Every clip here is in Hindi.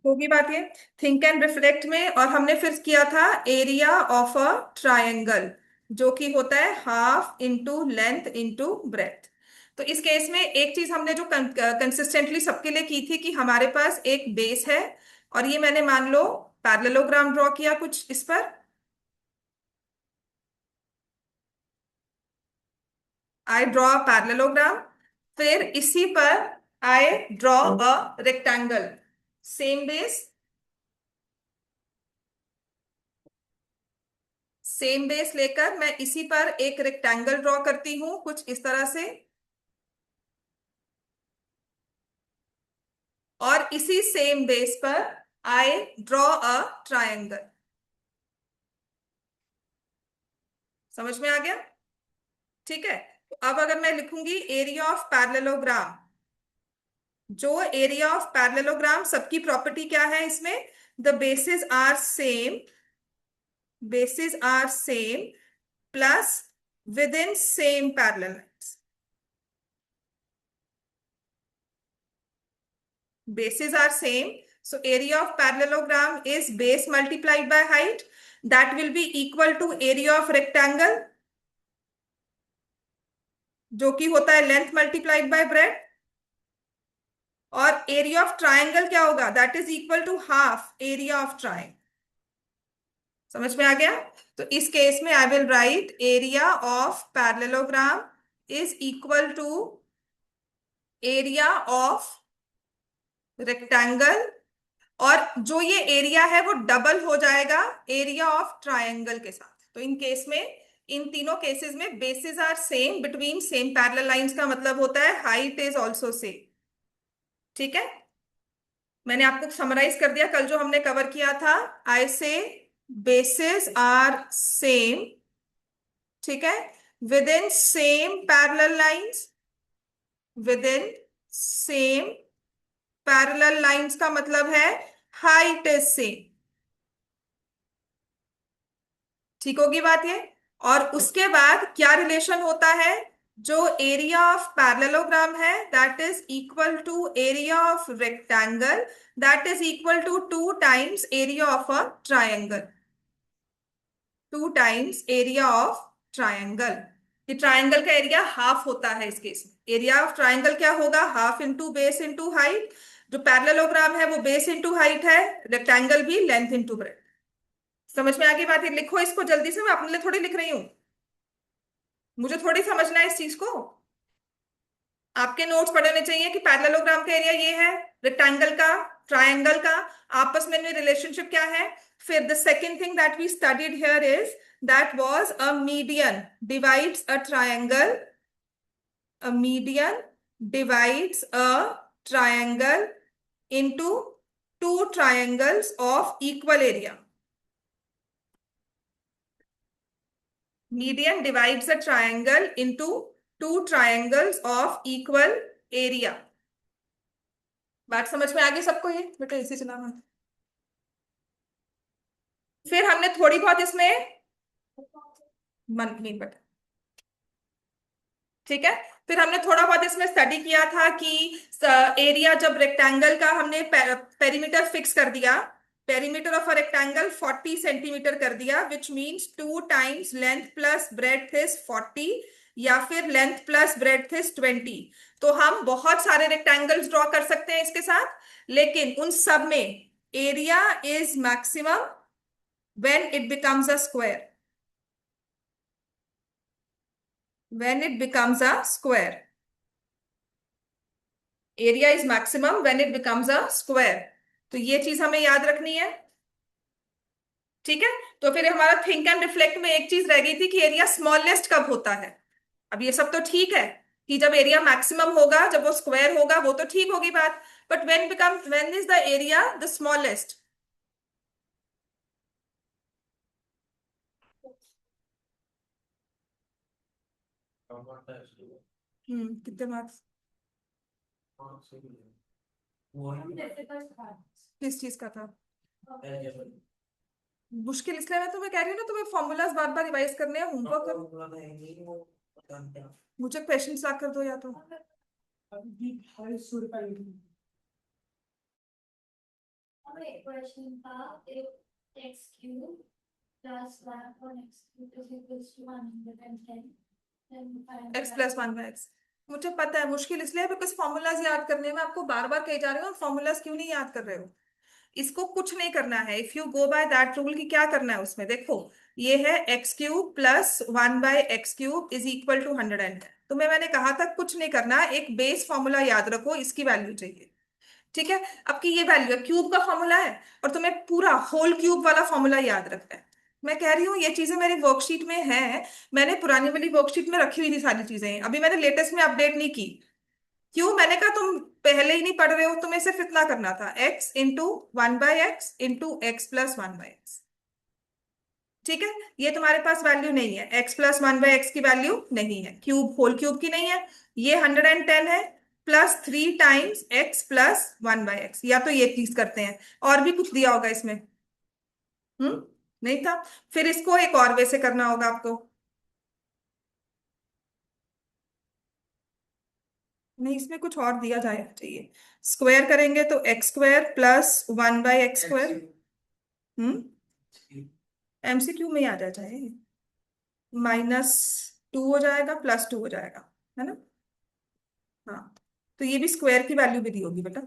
होगी बात ये। थिंक एंड रिफ्लेक्ट में और हमने फिर किया था एरिया ऑफ अ ट्रायंगल, जो कि होता है half into length into breadth. तो इस केस में एक चीज हमने जो कंसिस्टेंटली सबके लिए की थी कि हमारे पास एक बेस है, और ये मैंने मान लो पैरेललोग्राम ड्रॉ किया कुछ इस पर। आई ड्रॉ पैरेललोग्राम, फिर इसी पर I draw a rectangle, same base. Same base लेकर मैं इसी पर एक रेक्टेंगल ड्रॉ करती हूं कुछ इस तरह से, और इसी सेम बेस पर आई ड्रॉ अ ट्रायंगल। समझ में आ गया? ठीक है। तो अब अगर मैं लिखूंगी एरिया ऑफ पैरेललोग्राम, जो एरिया ऑफ पैरेललोग्राम सबकी प्रॉपर्टी क्या है इसमें? The bases are same, bases are same plus within same parallel lines. Bases are same, so area of parallelogram is base multiplied by height. That will be equal to area of rectangle, जो कि होता है लेंथ मल्टीप्लाइड बाय ब्रेड। और एरिया ऑफ ट्राइंगल क्या होगा? That is equal to half area of triangle. समझ में आ गया? तो इस केस में I will write area of parallelogram is equal to area of rectangle, और जो ये एरिया है वो डबल हो जाएगा एरिया ऑफ ट्रायंगल के साथ। तो इन केस में, इन तीनों केसेस में bases are same between same parallel lines का मतलब होता है हाइट इज आल्सो सेम। ठीक है, मैंने आपको समराइज कर दिया कल जो हमने कवर किया था। आई से बेसिस आर सेम, ठीक है, with in same parallel lines, with in same parallel lines का मतलब है हाइट इज सेम। ठीक होगी बात ये? और उसके बाद क्या रिलेशन होता है? जो एरिया ऑफ पैरेललोग्राम है that is equal to area of rectangle, that is equal to 2 times area of a triangle, 2 times area of triangle. ये ट्रायंगल का एरिया हाफ होता है इस केस में। एरिया ऑफ ट्रायंगल क्या होगा? Half into base into height. जो पैरेललोग्राम है वो बेस इंटू हाइट है, रेक्टेंगल भी लेंथ इंटू ब्रेथ। समझ में आ गई बात? ये लिखो इसको जल्दी से, मैं अपने लिए थोड़ी लिख रही हूँ, मुझे थोड़ी समझना है इस चीज को। आपके नोट्स पढ़े होने चाहिए कि पैरेललोग्राम का एरिया ये है, रेक्टेंगल का, ट्रायंगल का, आपस में रिलेशनशिप क्या है। फिर the second thing that we studied here is that was a median divides a triangle, a median divides a triangle into two triangles of equal area. Median divides a triangle into two triangles of equal area. बात समझ में आ गई सबको? ये बेटा इसी चलाना। फिर हमने थोड़ी बहुत इसमें मन नहीं पता, ठीक है। फिर हमने थोड़ा बहुत इसमें स्टडी किया था कि एरिया जब रेक्टेंगल का हमने पेरीमीटर फिक्स कर दिया, perimeter of a rectangle 40 centimetre कर दिया, which means 2 times length plus breadth is 40, या फिर लेंथ प्लस ब्रेड्थ इज 20। तो हम बहुत सारे रेक्टेंगल्स ड्रॉ कर सकते हैं इसके साथ, लेकिन उन सब में area is maximum when it becomes a square, when it becomes a square. Area is maximum when it becomes a square. तो ये चीज हमें याद रखनी है, ठीक है। तो फिर हमारा थिंक एंड रिफ्लेक्ट में एक चीज रह गई थी कि एरिया स्मॉलेस्ट कब होता है। अब ये सब तो ठीक है कि जब एरिया मैक्सिमम होगा, जब वो स्क्वायर होगा, वो तो ठीक होगी बात, but when is the area the smallest? कितने मार्क्स किस चीज का था? मुश्किल इसलिए मैं तुम्हें कह रही हूँ ना, तुम्हें फॉर्मूलाज बार बार रिवाइज करने हैं, होमवर्क करो। मुझे क्वेश्चन ला कर दो या तो। इक्वेशन का x cube plus 1 upon x cube is equals to 110 x plus one by x. मुझे पता है मुश्किल इसलिए है बिकॉज फॉर्मूलाज याद करने में आपको बार बार कहे जा रहे हो, फॉर्मूलाज क्यों नहीं याद कर रहे हो। इसको कुछ नहीं करना है, if you go by that rule की क्या करना है उसमें देखो, ये है x cube plus one by x cube is equal to 110। तुम्हें मैंने कहा था कुछ नहीं करना, एक बेस फॉर्मूला याद रखो, इसकी वैल्यू चाहिए। ठीक है, अब की ये वैल्यू है, क्यूब का फॉर्मूला है और तुम्हें पूरा होल क्यूब वाला फॉर्मूला याद रखना है। मैं कह रही हूँ ये चीजें मेरी वर्कशीट में है, मैंने पुरानी वाली वर्कशीट में रखी हुई थी सारी चीजें, अभी मैंने लेटेस्ट में अपडेट नहीं की। क्यों, मैंने कहा तुम पहले ही नहीं पढ़ रहे हो, तुम्हें सिर्फ इतना करना था, x into one by x into x plus one by x. ठीक है, ये तुम्हारे पास वैल्यू नहीं है, x plus one by x की वैल्यू नहीं है, क्यूब होल क्यूब की नहीं है, ये 110 है plus 3 times x plus one by x, या तो ये चीज करते हैं, और भी कुछ दिया होगा इसमें। नहीं था, फिर इसको एक और वे से करना होगा आपको। नहीं, इसमें कुछ और दिया जाए चाहिए, स्क्वायर करेंगे तो x square plus one by x square. Hmm, MCQ में ही आ जाए, -2 हो जाएगा +2 हो जाएगा, है ना। हाँ, तो ये भी स्क्वायर की वैल्यू भी दी होगी बेटा।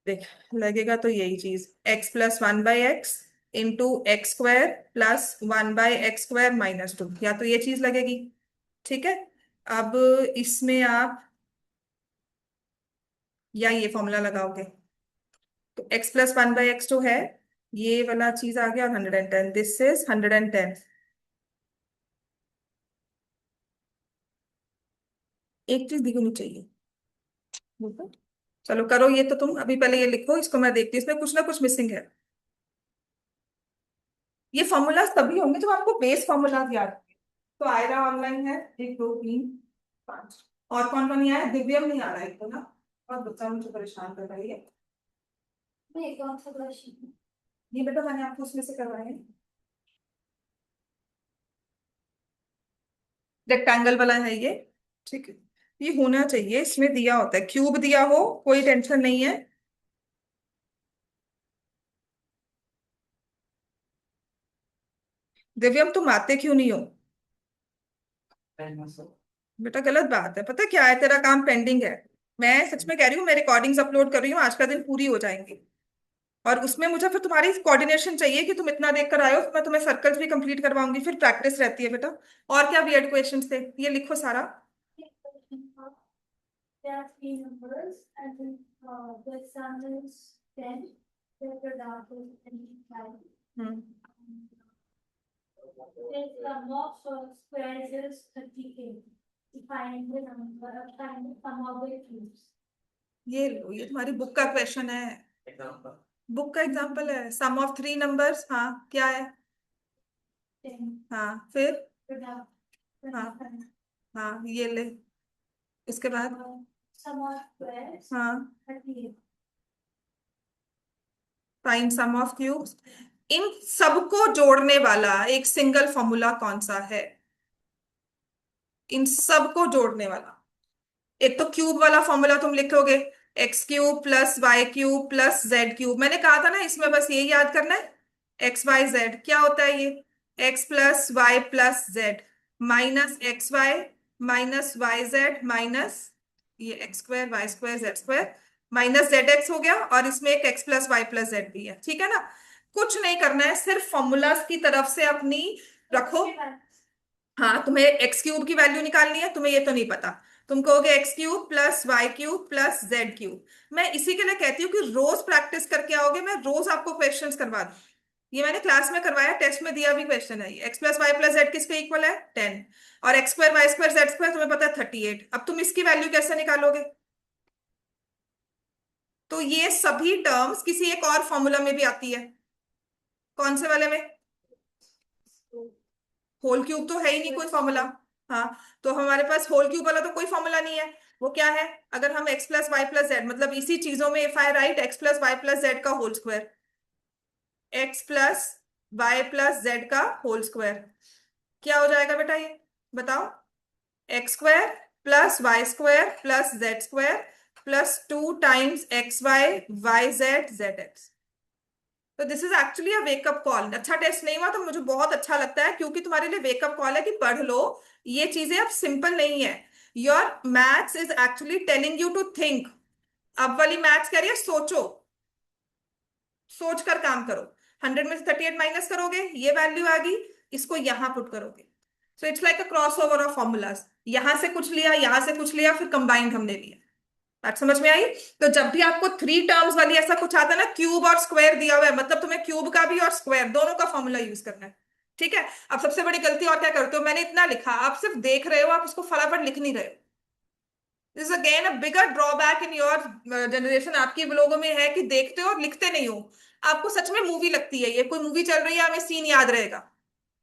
देख, लगेगा तो यही चीज, x plus one by x into x square plus one by x square -2, या तो ये चीज लगेगी। ठीक है, अब इसमें आप या ये फॉर्मूला लगाओगे तो x plus one by x जो है, ये वाला चीज आ गया, और 110, दिस इज 110। एक चीज दी होनी चाहिए। ठीक है? चलो करो ये, तो तुम अभी पहले ये लिखो, इसको मैं देखती हूँ, इसमें कुछ ना कुछ मिसिंग है। ये फॉर्मूलाज तभी होंगे जब आपको बेस फॉर्मूलाज याद होंगे। तो आयरा ऑनलाइन है, 1 2 3 5, और कौन कौन नहीं आया, दिव्यम नहीं आ रहा है तो ना, और बच्चा मुझे परेशान कर रही है। नहीं, कौन सा क्वेश्चन? ये बेटा मैंने आपको उसमें से करवाए हैं, रेक्टेंगल वाला है ये। ठीक है, ये होना चाहिए, इसमें दिया होता है, क्यूब दिया हो कोई टेंशन नहीं है। दिव्यम तुम आते क्यों नहीं हो बेटा, गलत बात है, पता क्या है, तेरा काम पेंडिंग है। मैं सच में कह रही हूँ, मैं रिकॉर्डिंग्स अपलोड कर रही हूँ, आज का दिन पूरी हो जाएंगी, और उसमें मुझे फिर तुम्हारी कोऑर्डिनेशन चाहिए कि तुम इतना देख कर आए हो, तो मैं तुम्हें सर्कल्स भी कंप्लीट करवाऊंगी, फिर प्रैक्टिस रहती है बेटा। और क्या वियर्ड क्वेश्चंस थे, ये लिखो सारा। There are three numbers, and then the sum is 10, the product is 25. Hmm, If the sum of squares is 38, find the number, find the sum of the cubes. ये लो, ये तुम्हारी बुक का क्वेश्चन है, बुक का एग्जाम्पल है, सम ऑफ 3 नंबर्स, हाँ क्या है। 10, हाँ फिर, product हाँ 25. हाँ ये ले, इसके बाद, Sum of squares हाँ 38. Find sum of cubes. इन सबको जोड़ने वाला एक सिंगल फॉर्मूला कौन सा है, इन सबको जोड़ने वाला। एक तो क्यूब वाला फॉर्मूला तुम लिखोगे, x cube plus y cube plus z cube, मैंने कहा था ना इसमें बस यही याद करना है, एक्स वाई जेड क्या होता है ये, x plus y plus z minus x y minus y z minus ये x square y square z square minus z x हो गया, और इसमें एक x plus y plus z भी है। ठीक है ना, कुछ नहीं करना है, सिर्फ फॉर्मूलाज की तरफ से अपनी रखो। हाँ, तुम्हें एक्स क्यूब की वैल्यू निकालनी है, तुम्हें ये तो नहीं पता, तुम कहोगे x cube plus y cube plus z cube. मैं इसी के लिए कहती हूँ कि रोज प्रैक्टिस करके आओगे, मैं रोज आपको क्वेश्चंस करवा दूँ। ये मैंने क्लास में करवाया, टेस्ट में दिया भी क्वेश्चन है, x plus y plus z किसके इक्वल है, 10, और x square y square z square तुम्हें पता है 38। अब तुम इसकी वैल्यू कैसे निकालोगे। तो ये सभी टर्म्स किसी एक और फॉर्मूला में भी आती है, कौन से वाले में, होल क्यूब तो है ही नहीं कोई फॉर्मूला। हाँ, तो हमारे पास होल क्यूब वाला तो कोई फॉर्मूला नहीं है, वो क्या है, अगर हम x plus y plus z, मतलब इसी चीजों में if I write x plus y plus z का whole square, x plus y plus z का होल स्क्वायर, क्या हो जाएगा बेटा ये बताओ। X square plus y square plus z square plus 2 times x y y z z x. तो this is actually a wake up call. अच्छा टेस्ट नहीं हुआ तो मुझे बहुत अच्छा लगता है, क्योंकि तुम्हारे लिए वेकअप कॉल है कि पढ़ लो, ये चीजें अब सिंपल नहीं है। Your maths is actually telling you to think. अब वाली मैथ्स कह रही है सोचो, सोच कर काम करो। 100 में से 38 माइनस करोगे, ये वैल्यू आ गई, इसको यहां पुट करोगे। So it's like a cross over of formulas, यहां से कुछ लिया, यहां से कुछ लिया, फिर कंबाइंड हमने लिया। बात समझ में आई? तो जब भी आपको 3 टर्म्स वाली ऐसा कुछ आता है ना, क्यूब और स्क्वायर दिया हुआ है, मतलब तुम्हें क्यूब का भी और स्क्वायर दोनों का फॉर्मूला यूज करना है। ठीक है। अब सबसे बड़ी गलती और क्या करते हो, मैंने इतना लिखा, आप सिर्फ देख रहे हो, आप उसको फटाफट लिख नहीं रहे हो। This again a bigger drawback in your generation, आपके लोगों में है कि देखते हो और लिखते नहीं हो। आपको सच में मूवी लगती है, ये कोई मूवी चल रही है, हमें सीन याद रहेगा।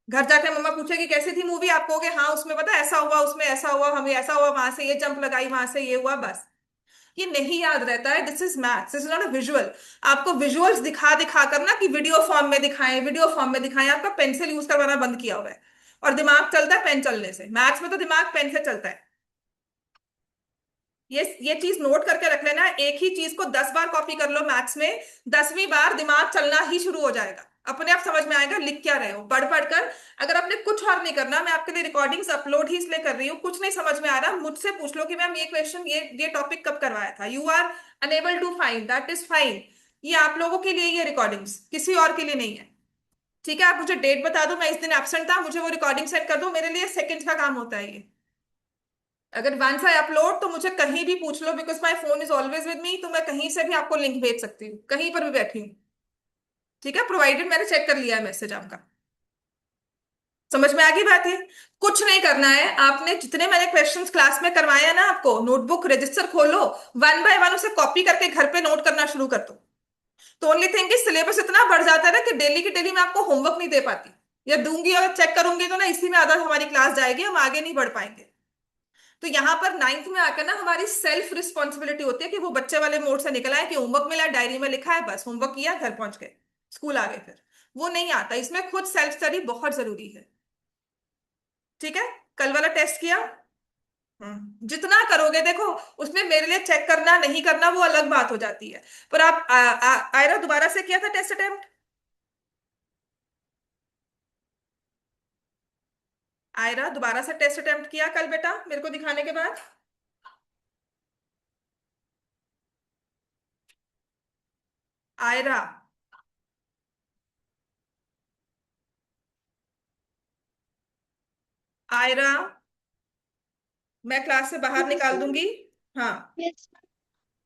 घर जाकर मम्मा पूछेगी कैसी थी मूवी, आप कहोगे हाँ उसमें पता है ऐसा हुआ, उसमें ऐसा हुआ, हमें ऐसा हुआ, वहां से ये जंप लगाई, वहां से ये हुआ, बस। ये नहीं याद रहता है। This is maths, this is not a visual. आपको विजुअल्स दिखा दिखा कर ना, कि वीडियो फॉर्म में दिखाएं, वीडियो फॉर्म में दिखाएं, आपका पेंसिल यूज करवाना बंद किया हुआ है। और दिमाग चलता है पेन चलने से, मैथ्स में तो दिमाग पेन से चलता है। ये चीज नोट करके रख लेना, एक ही चीज को 10 बार कॉपी कर लो मैथ्स में, 10वीं बार दिमाग चलना ही शुरू हो जाएगा, अपने आप समझ में आएगा लिख क्या रहे हो, पढ़ पढ़ कर। अगर आपने कुछ और नहीं करना, मैं आपके लिए रिकॉर्डिंग्स अपलोड ही इसलिए कर रही हूँ, कुछ नहीं समझ में आ रहा मुझसे पूछ लो कि मैम ये क्वेश्चन, ये टॉपिक कब करवाया था, you are unable to find, that is fine. ये आप लोगों के लिए, ये रिकॉर्डिंग्स किसी और के लिए नहीं है। ठीक है, आप मुझे डेट बता दो, मैं इस दिन एब्सेंट था, मुझे वो रिकॉर्डिंग सेंड कर दो, मेरे लिए सेकंड का काम होता है ये। अगर वंस आई अपलोड तो मुझे कहीं भी पूछ लो, because my phone is always with me, तो मैं कहीं से भी आपको लिंक भेज सकती हूँ, कहीं पर भी बैठी हूँ। ठीक है, प्रोवाइडेड मैंने चेक कर लिया है मैसेज आपका। समझ में आ गई बात है? कुछ नहीं करना है आपने, जितने मैंने क्वेश्चंस क्लास में करवाए हैं ना, आपको नोटबुक रजिस्टर खोलो, 1 बाय 1 उसे कॉपी करके घर पे नोट करना शुरू कर दो। तो ओनली थिंग कि सिलेबस इतना बढ़ जाता है ना, कि डेली की डेली मैं आपको होमवर्क नहीं दे पाती, या दूंगी और चेक करूंगी तो ना इसी में आधा हमारी क्लास जाएगी, हम आगे नहीं बढ़ पाएंगे। तो यहाँ पर 9th में आकर ना हमारी सेल्फ रिस्पॉन्सिबिलिटी होती है कि वो बच्चे वाले मोड से निकल आए, कि होमवर्क मिला, डायरी में लिखा है, बस होमवर्क किया, घर पहुंच गए, स्कूल आ गए, फिर वो नहीं आता, इसमें खुद सेल्फ स्टडी बहुत जरूरी है। ठीक है। कल वाला टेस्ट किया? जितना करोगे देखो, उसमें मेरे लिए चेक करना नहीं करना वो अलग बात हो जाती है। पर आप आयरा दोबारा से किया था टेस्ट अटेम्प्ट? आयरा दोबारा से टेस्ट अटेम्प्ट किया कल बेटा मेरे को दिखाने के बाद? आयरा, आयरा, मैं क्लास से बाहर यस निकाल मैम। दूंगी। हाँ। यस।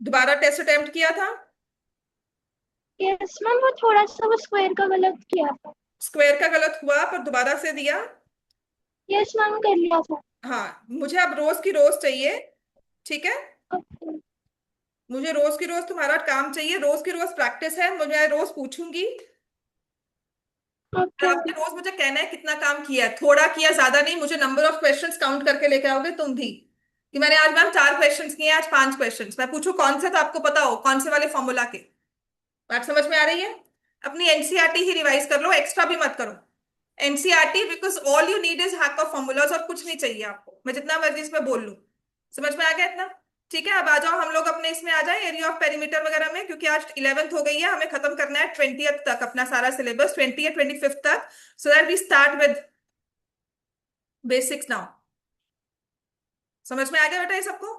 दोबारा टेस्ट अटेम्प्ट किया था? यस मैम, वो थोड़ा सा वो स्क्वायर का गलत किया था। स्क्वायर का गलत हुआ पर दोबारा से दिया? यस मैम, कर लिया था। हाँ, मुझे अब रोज की रोज चाहिए। ठीक है। ओके। मुझे रोज की रोज तुम्हारा काम चाहिए, रोज की रोज प्रैक्टिस है, मुझे रोज पूछूंगी। और ओके आपने मैम। रोज मुझे कहना है कितना काम किया है, थोड़ा किया ज्यादा नहीं, मुझे नंबर ऑफ क्वेश्चंस काउंट करके लेके आओगे तुम भी, कि मैंने आज मैम 4 क्वेश्चंस किए, आज 5 क्वेश्चंस, मैं पूछूं कौन से, तो आपको पता हो कौन से वाले फॉर्मूला के। बात समझ में आ रही है? अपनी एनसीईआरटी ही रिवाइज कर लो, एक्स्ट्रा भी मत करो। NCERT, because all you need is hack of formulas, और कुछ नहीं चाहिए आपको, मैं जितना मर्जी इसमें बोल लूं। समझ में आ गया इतना? ठीक है, अब आ जाओ हम लोग अपने इसमें आ जाए, एरिया ऑफ पेरीमीटर वगैरह में, क्योंकि आज 11th हो गई है, हमें खत्म करना है 20th तक अपना सारा सिलेबस, 25th तक, so that we start with basics now. समझ में आ गया बेटा ये सबको?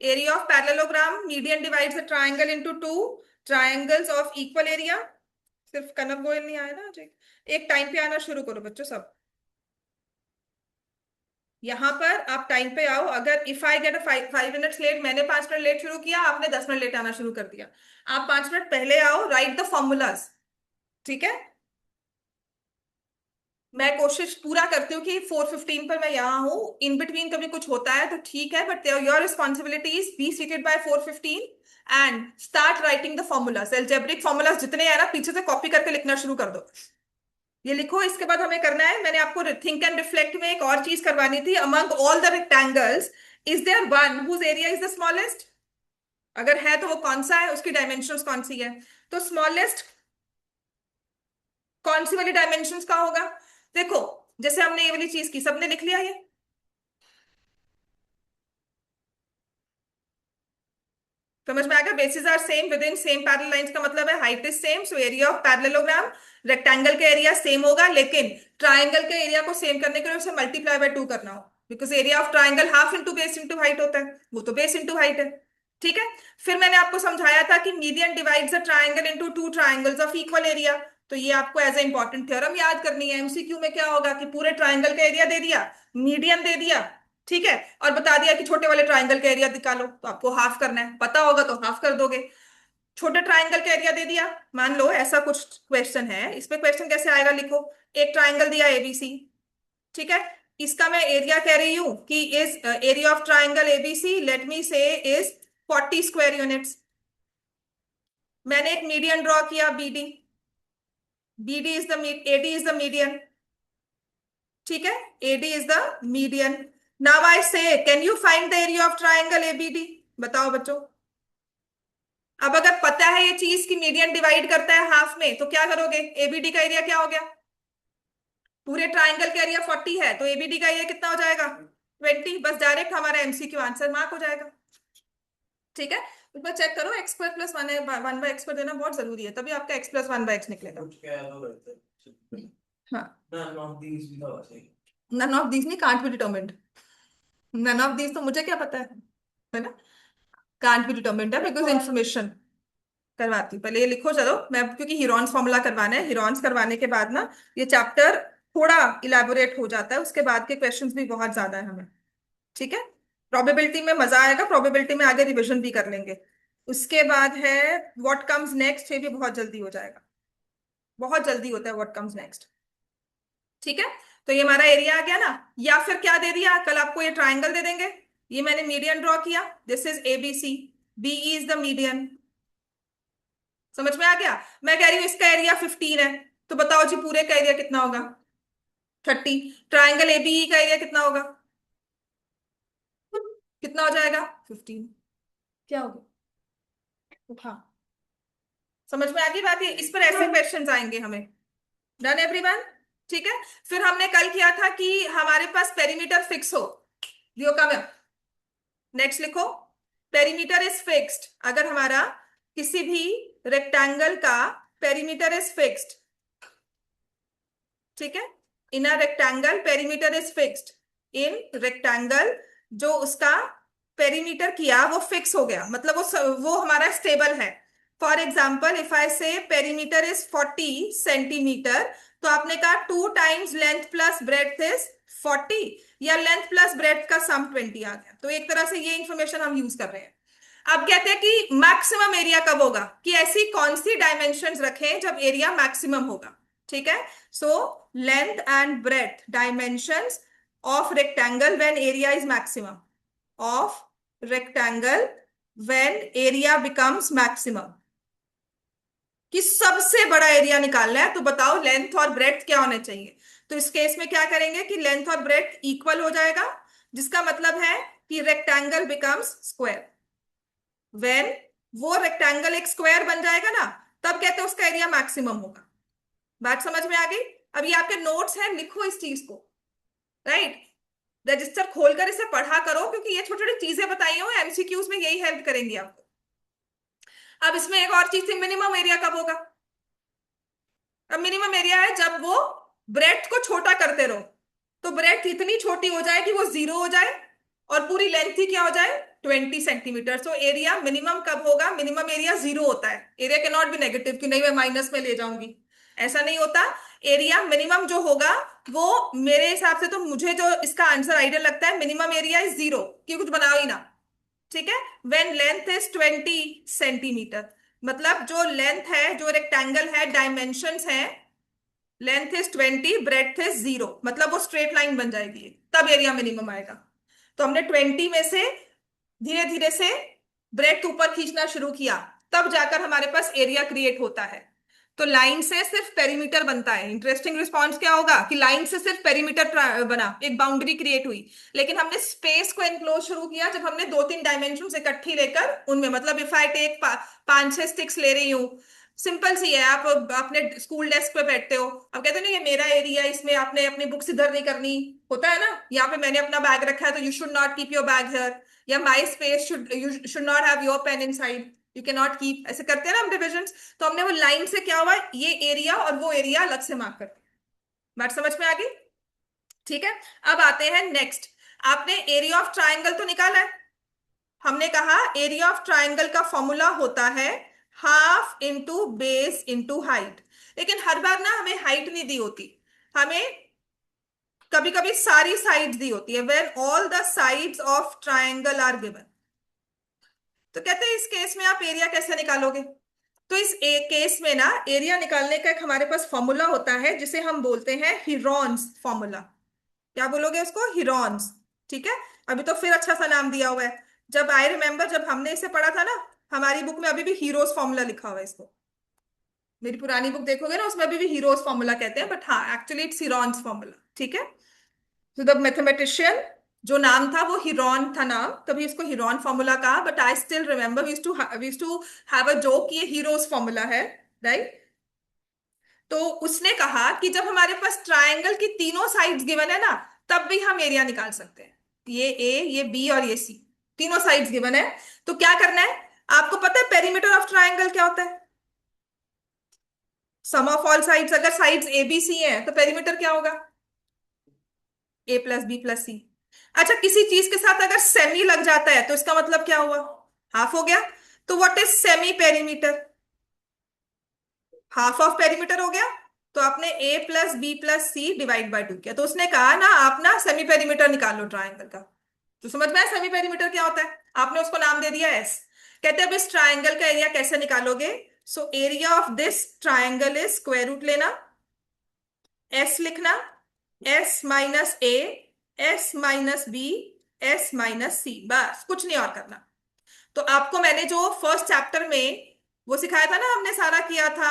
Area of parallelogram, median divides a triangle into two triangles of equal area. सिर्फ कनक गोयल नहीं आया ना आज? एक टाइम पे आना शुरू करो बच्चों सब। यहां पर आप टाइम पे आओ, अगर if I get a 5 minutes late, मैंने 5 मिनट लेट शुरू किया, आपने 10 मिनट लेट आना शुरू कर दिया, आप 5 मिनट पहले आओ, राइट द फॉर्मूलाज। ठीक है। मैं कोशिश पूरा करती हूँ कि 4:15 पर मैं यहाँ हूँ, इन बिटवीन कभी कुछ होता है तो ठीक है, but your responsibility is be seated by 4:15 and start writing the formulas, algebraic formulas जितने हैं ना, पीछे से कॉपी करके लिखना शुरू कर दो। ये लिखो, इसके बाद हमें करना है, मैंने आपको थिंक एंड रिफ्लेक्ट में एक और चीज करवानी थी, among all the rectangles is there one whose area is the smallest? अगर है तो वो कौन सा है, उसकी डायमेंशंस कौन सी है? तो स्मॉलेस्ट कौन सी वाली डायमेंशंस का होगा? देखो, जैसे हमने ये वाली चीज की, सबने लिख लिया ये? समझ में आ गया? Bases are same within same parallel lines का मतलब है height is same, so area of parallelogram, rectangle का एरिया सेम होगा, लेकिन ट्राइंगल के एरिया को सेम करने के लिए उसे मल्टीप्लाई बाय 2 करना हो, because area of triangle half into base into height होता है, वो तो बेस इंटू हाइट है। ठीक है। फिर मैंने आपको समझाया था कि median divides a triangle into 2 triangles of equal area, तो ये आपको एज ए इंपॉर्टेंट थ्योरम याद करनी है। एमसीक्यू में क्या होगा कि पूरे ट्राइंगल का एरिया दे दिया, मीडियन दे दिया, ठीक है, और बता दिया कि छोटे वाले ट्राइंगल का एरिया निकालो, तो आपको हाफ करना है, पता होगा तो हाफ कर दोगे। छोटे ट्राइंगल का एरिया दे दिया, मान लो ऐसा कुछ क्वेश्चन है, इस पे क्वेश्चन कैसे आएगा, लिखो, एक ट्राइंगल दिया एबीसी, ठीक है, इसका मैं एरिया कह रही हूं कि is area of triangle ABC let me say is 40 square units. मैंने एक मीडियन ड्रॉ किया BD, BD is the AD is the median, ठीक है, AD is the median. Now I say can you find the area of triangle ABD, बताओ बच्चों। अब अगर पता है ये चीज कि मीडियन डिवाइड करता है हाफ में, तो क्या करोगे, एबीडी का एरिया क्या हो गया, पूरे ट्राइंगल का एरिया 40 है, तो एबीडी का एरिया कितना हो जाएगा, 20, बस डायरेक्ट हमारा एमसीक्यू आंसर मार्क हो जाएगा। ठीक है, एक बार चेक करो, एक्स स्क्वायर प्लस 1/x पर देना बहुत जरूरी है, तभी आपका x प्लस 1/x निकलेगा। हाँ, नन ऑफ दीज नहीं, can't be determined, none of these तो मुझे क्या पता है ना, कांट बी डिटर्मिन्ड है बिकॉज इंफॉर्मेशन। करवाती हूँ, पहले ये लिखो चलो, मैं क्योंकि हिरॉन्स फॉर्मूला करवाना है, हिरॉन्स करवाने के बाद ना ये चैप्टर थोड़ा इलेबोरेट हो जाता है, उसके बाद के क्वेश्चंस भी बहुत ज्यादा है हमें। ठीक है, प्रोबेबिलिटी में मजा आएगा, प्रोबेबिलिटी में आगे रिवीजन भी कर लेंगे। उसके बाद है व्हाट कम्स नेक्स्ट, ये भी बहुत जल्दी हो जाएगा, बहुत जल्दी होता है व्हाट कम्स नेक्स्ट। ठीक है, तो ये हमारा एरिया आ गया ना, या फिर क्या दे दिया, कल आपको ये ट्राइंगल दे देंगे, ये मैंने मीडियन ड्रॉ किया, this is ABC, BE is the median, समझ में आ गया। मैं कह रही हूँ इसका एरिया 15 है, तो बताओ जी पूरे का एरिया कितना होगा, 30। ट्राइंगल एबीई का एरिया कितना होगा, कितना हो जाएगा, 15, क्या होगा, हाँ, समझ में आ गई बात, इस पर ऐसे क्वेश्चंस आएंगे हमें। डन एवरीवन, ठीक है। फिर हमने कल किया था कि हमारे पास पेरीमीटर फिक्स हो, दियो का मैं, नेक्स्ट लिखो, पेरीमीटर इज फिक्स्ड, अगर हमारा किसी भी रेक्टेंगल का पेरीमीटर इज फिक्स्ड, ठीक है, in a rectangle perimeter is fixed, in rectangle जो उसका पेरीमीटर किया वो फिक्स हो गया, मतलब वो हमारा स्टेबल है। फॉर एग्जाम्पल इफ आई से पेरीमीटर इज 40 सेंटीमीटर, तो आपने कहा 2 times length plus breadth is 40, या लेंथ प्लस ब्रेड्थ का सम 20 आ गया, तो एक तरह से ये इंफॉर्मेशन हम यूज कर रहे हैं। अब कहते हैं कि मैक्सिमम एरिया कब होगा, कि ऐसी कौन सी डायमेंशंस रखें जब एरिया मैक्सिमम होगा। ठीक है, so length and breadth dimensions of rectangle when area is maximum, of rectangle when area becomes maximum, कि सबसे बड़ा एरिया निकालना है, तो बताओ लेंथ और ब्रेड्थ क्या होने चाहिए। तो इस केस में क्या करेंगे कि लेंथ और ब्रेड्थ इक्वल हो जाएगा, जिसका मतलब है कि रेक्टेंगल बिकम्स स्क्वायर, व्हेन वो रेक्टेंगल एक स्क्वायर बन जाएगा ना, तब कहते हैं उसका एरिया मैक्सिमम होगा। बात समझ में आ गई। अब ये आपके नोट्स हैं, लिखो इस चीज को, राइट, रजिस्टर खोलकर इसे पढ़ा करो, क्योंकि ये छोटी छोटी चीजें बताई हो एमसीक्यूज में, यही हेल्प करेंगी आपको। अब इसमें एक और चीज थी, मिनिमम एरिया कब होगा। अब मिनिमम एरिया है जब वो ब्रेड्थ को छोटा करते रहो, तो ब्रेड्थ इतनी छोटी हो जाए कि वो 0 हो जाए, और पूरी लेंथ ही क्या हो जाए, 20 सेंटीमीटर। तो एरिया मिनिमम कब होगा, मिनिमम एरिया 0 होता है, area can not be negative कि नहीं मैं माइनस में ले जाऊंगी, ऐसा नहीं होता। एरिया मिनिमम जो होगा वो मेरे हिसाब से, तो मुझे जो इसका आंसर आइडियल लगता है, मिनिमम एरिया इज 0, कि कुछ बनाओ ही ना। ठीक है, व्हेन लेंथ इज 20 सेंटीमीटर, मतलब जो लेंथ है, जो रेक्टेंगल है, डायमेंशंस है, लेंथ इज 20, ब्रेड्थ इज 0, मतलब वो स्ट्रेट लाइन बन जाएगी, तब एरिया मिनिमम आएगा। तो हमने 20 में से धीरे धीरे से ब्रेड्थ ऊपर खींचना शुरू किया, तब जाकर हमारे पास एरिया क्रिएट होता है। तो लाइन से सिर्फ पेरीमीटर बनता है। इंटरेस्टिंग रिस्पॉन्स क्या होगा कि लाइन से सिर्फ पेरीमीटर बना, एक बाउंड्री क्रिएट हुई, लेकिन हमने स्पेस को एनक्लोज शुरू किया जब हमने 2-3 डायमेंशन इकट्ठी लेकर उनमें, मतलब इफ आई टेक 5-6 स्टिक्स ले रही हूँ, सिंपल सी है। आप अपने स्कूल डेस्क पे बैठते हो, अब कहते हो ना ये मेरा एरिया, इसमें आपने अपनी बुक्स इधर नहीं करनी, होता है ना, यहाँ पे मैंने अपना बैग रखा है तो you should not keep your bag here, या my space should, you should not have your pen inside, you can not keep, ऐसे करते हैं ना हम डिविजन्स। तो हमने वो लाइन से क्या हुआ, ये एरिया और वो एरिया अलग से मार्क कर दिया। बात समझ में आ गई? ठीक है। अब आते हैं नेक्स्ट। आपने एरिया ऑफ ट्राइंगल तो निकाला है। हमने कहा एरिया ऑफ ट्राइंगल का फॉर्मूला होता है half into base into height. लेकिन हर बार ना हमें हाइट नहीं दी होती, हमें कभी कभी सारी साइड्स दी होती है, when all the sides of triangle are given. तो कहते हैं इस केस में आप एरिया कैसे निकालोगे? तो इस केस में ना एरिया निकालने का एक हमारे पास फॉर्मूला होता है जिसे हम बोलते हैं हिरॉन्स फॉर्मूला। क्या बोलोगे उसको? हिरॉन्स। ठीक है। अभी तो फिर अच्छा सा नाम दिया हुआ है। जब आई रिमेम्बर, जब हमने इसे पढ़ा था ना, हमारी बुक में अभी भी हीरोज फॉर्मूला लिखा हुआ है इसको। मेरी पुरानी बुक देखोगे ना, उसमें अभी भी हीरोज फॉर्मूला कहते हैं, बट हाँ एक्चुअली इट्स हिरॉन्स फॉर्मूला। ठीक है। तो द मैथमेटिशियन, जो नाम था वो हिरॉन था नाम, तभी इसको हिरॉन फॉर्मूला कहा। But I still remember we too have a joke, ये हीरोज फॉर्मूला है, राइट? तो उसने कहा कि जब हमारे पास ट्रायंगल की तीनों साइड्स गिवन है ना, तब भी हम एरिया निकाल सकते हैं। ये ए, ये बी और ये सी, तीनों साइड्स गिवन है। तो क्या करना है? आपको पता है पेरीमीटर ऑफ ट्रायंगल क्या होता है? सम ऑफ ऑल साइड्स। अगर साइड्स ए बी सी है तो पेरीमीटर क्या होगा? ए प्लस बी प्लस सी। अच्छा, किसी चीज के साथ अगर सेमी लग जाता है तो इसका मतलब क्या हुआ? हाफ हो गया। तो what is semi perimeter? Half of perimeter हो गया। तो आपने a plus b plus c divide by 2 किया, तो उसने कहा ना आप ना सेमी पेरीमीटर निकाल लो ट्राइंगल का। तो समझ में आया सेमी पेरीमीटर क्या होता है? आपने उसको नाम दे दिया एस। कहते हैं अब इस ट्राइंगल का एरिया कैसे निकालोगे? So area of this triangle is square root लेना, एस लिखना, s minus a, s minus b, s minus c, बस कुछ नहीं और करना। तो आपको मैंने जो फर्स्ट चैप्टर में वो सिखाया था ना, हमने सारा किया था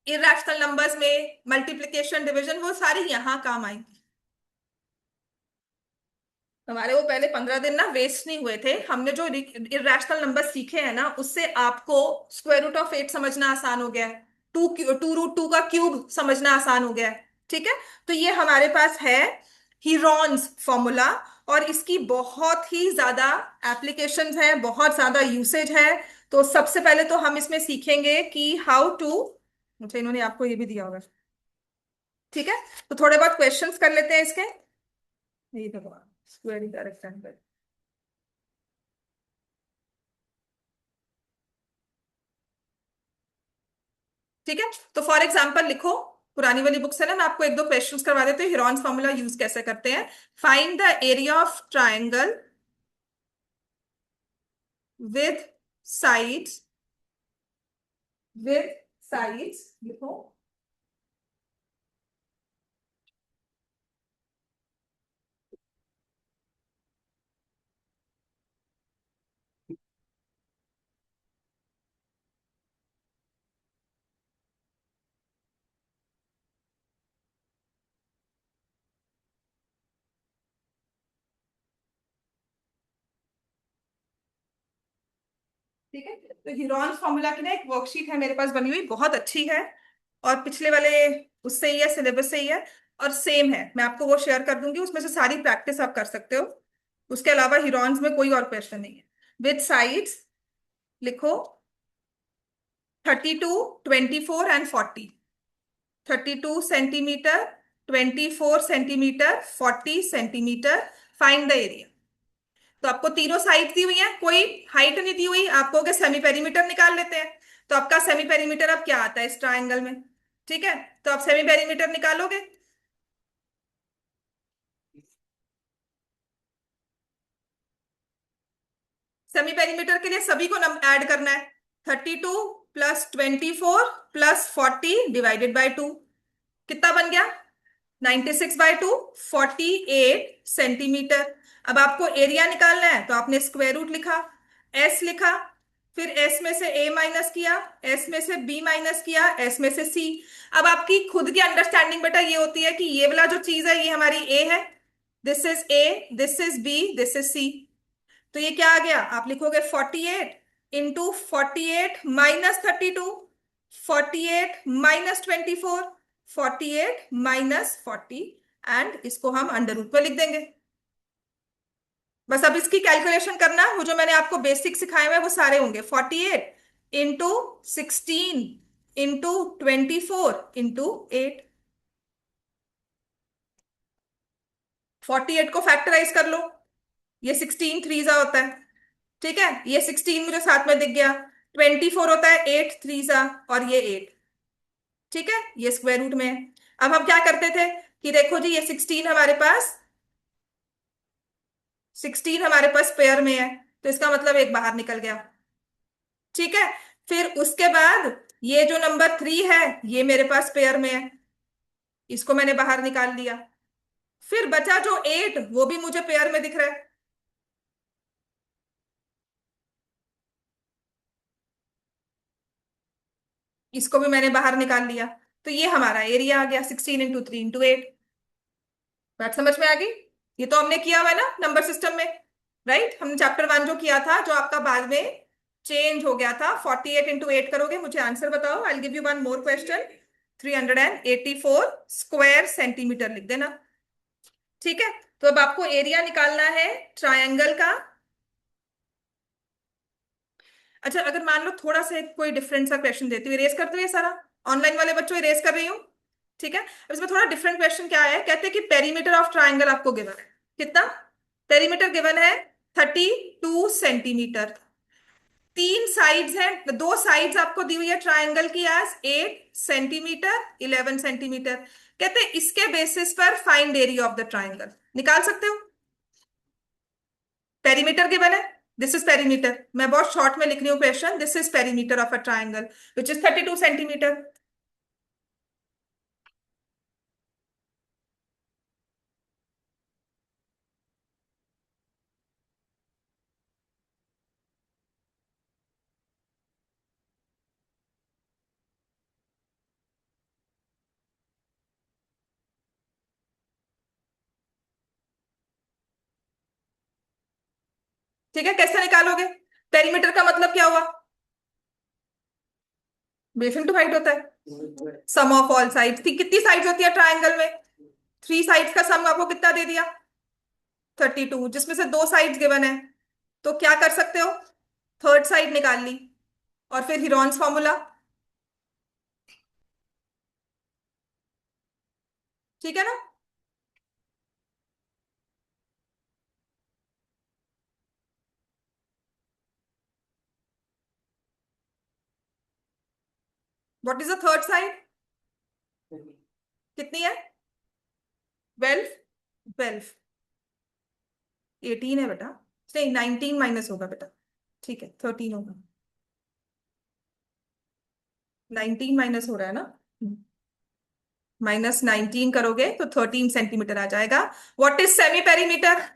इरेशनल नंबर्स में, मल्टीप्लिकेशन डिवीजन, वो सारी यहां काम आएंगी। हमारे वो पहले 15 दिन ना वेस्ट नहीं हुए थे। हमने जो इरेशनल नंबर सीखे हैं ना, उससे आपको स्क्वायर रूट ऑफ 8 समझना आसान हो गया है, टू रूट टू का क्यूब समझना आसान हो गया है। ठीक है। तो ये हमारे पास है हीरॉन्स फॉर्मूला, और इसकी बहुत ही ज्यादा एप्लीकेशंस है, बहुत ज्यादा यूसेज है। तो सबसे पहले तो हम इसमें सीखेंगे कि हाउ टू, अच्छा इन्होंने आपको ये भी दिया होगा। ठीक है। तो थोड़े बहुत क्वेश्चंस कर लेते हैं इसके। ये भगवान, स्क्वायर का रेक्टेंगल। ठीक है। तो फॉर एग्जांपल लिखो, पुरानी वाली बुक से ना मैं आपको एक दो क्वेश्चंस करवा देती हूँ, हिरॉन्स फॉर्मूला यूज कैसे करते हैं। Find the area of triangle with sides, with sides लिखो। ठीक है। तो हीरॉन्स फॉर्मूला की ना एक वर्कशीट है मेरे पास बनी हुई, बहुत अच्छी है, और पिछले वाले उससे ही है, सिलेबस से ही है, और सेम है। मैं आपको वो शेयर कर दूंगी, उसमें से सारी प्रैक्टिस आप कर सकते हो। उसके अलावा हीरॉन्स में कोई और क्वेश्चन नहीं है। विद साइड्स लिखो, 32, 24 and 40। 32 centimetre, 24 centimetre, 40 centimetre. Find the area. तो आपको तीनों साइड दी हुई है, कोई हाइट नहीं दी हुई, आपको के सेमी पेरीमीटर निकाल लेते हैं। तो आपका सेमी पेरीमीटर अब क्या आता है इस ट्राइंगल में? ठीक है। तो आप सेमी पेरीमीटर निकालोगे। सेमी पेरीमीटर के लिए सभी को ऐड करना है। 32 + 24 + 40 डिवाइडेड बाई 2, कितना बन गया? 96/2, 48 सेंटीमीटर। अब आपको एरिया निकालना है, तो आपने स्क्वायर रूट लिखा, एस लिखा, फिर एस में से ए माइनस किया, एस में से बी माइनस किया, एस में से सी। अब आपकी खुद की अंडरस्टैंडिंग बेटा ये होती है कि ये वाला जो चीज है ये हमारी ए है, this is A, this is B, this is C. तो ये क्या आ गया? आप लिखोगे 48 into 48 minus 32, 48 minus 24, 48 minus 40, and इसको हम अंडर रूट में लिख देंगे। बस अब इसकी कैलकुलेशन करना, वो जो मैंने आपको बेसिक सिखाए हुए वो सारे होंगे। 48 इंटू 16 इंटू 24 इंटू 8। 48 को फैक्टराइज कर लो, ये 16 थ्रीजा होता है, ठीक है, ये 16 मुझे साथ में दिख गया। 24 होता है 8 थ्रीजा, और ये 8, ठीक है, ये स्क्वायर रूट में है। अब हम क्या करते थे कि देखो जी, ये 16 हमारे पास पेयर में है, तो इसका मतलब एक बाहर निकल गया, ठीक है। फिर उसके बाद ये जो नंबर 3 है ये मेरे पास पेयर में है, इसको मैंने बाहर निकाल लिया। फिर बचा जो 8, वो भी मुझे पेयर में दिख रहा है, इसको भी मैंने बाहर निकाल लिया। तो ये हमारा एरिया आ गया 16 इंटू 3 इंटू 8। बात समझ में आ गई? ये तो हमने किया हुआ है ना नंबर सिस्टम में, राइट। हमने चैप्टर 1 जो किया था, जो आपका बाद में चेंज हो गया था। 48 इंटू 8 करोगे, मुझे आंसर बताओ। I give you one more question. 384 square centimetre लिख देना, ठीक है। तो अब आपको एरिया निकालना है ट्रायंगल का। अच्छा, अगर मान लो थोड़ा सा कोई डिफरेंट सा क्वेश्चन देती हूँ, इरेज करते हुए सारा, ऑनलाइन वाले बच्चों इरेज कर रही हूँ, ठीक है। अब इसमें थोड़ा डिफरेंट क्वेश्चन क्या है, कहते हैं कि पेरीमीटर ऑफ ट्राइंगल आपको गिवन है। कितना पेरीमीटर गिवन है? 32 सेंटीमीटर। 3 साइड्स हैं, 2 साइड्स आपको दी हुई है ट्राइंगल की एज 8 सेंटीमीटर, 11 सेंटीमीटर। कहते हैं इसके बेसिस पर find area of the triangle. निकाल सकते हो? पेरीमीटर गिवन है, दिस इज पेरीमीटर। मैं बहुत शॉर्ट में लिख रही हूँ question, this is perimeter of a triangle which is 32 centimetre. ठीक है, कैसे निकालोगे? पेरीमीटर का मतलब क्या हुआ? बेस इंटू हाइट होता है, सम ऑफ ऑल साइड्स। ठीक, कितनी साइड्स होती है ट्राइंगल में? 3 साइड्स का सम आपको कितना दे दिया? 32, जिसमें से 2 साइड्स गिवन है। तो क्या कर सकते हो, थर्ड साइड निकाल ली, और फिर हिरॉन्स फॉर्मूला, ठीक है ना। What is the third side? कितनी है? 12, 12, 18 है बेटा, नहीं 19 माइनस होगा बेटा, ठीक है 13 होगा। 19 माइनस हो रहा है ना, -19 करोगे तो 13 सेंटीमीटर आ जाएगा। What is semi perimeter?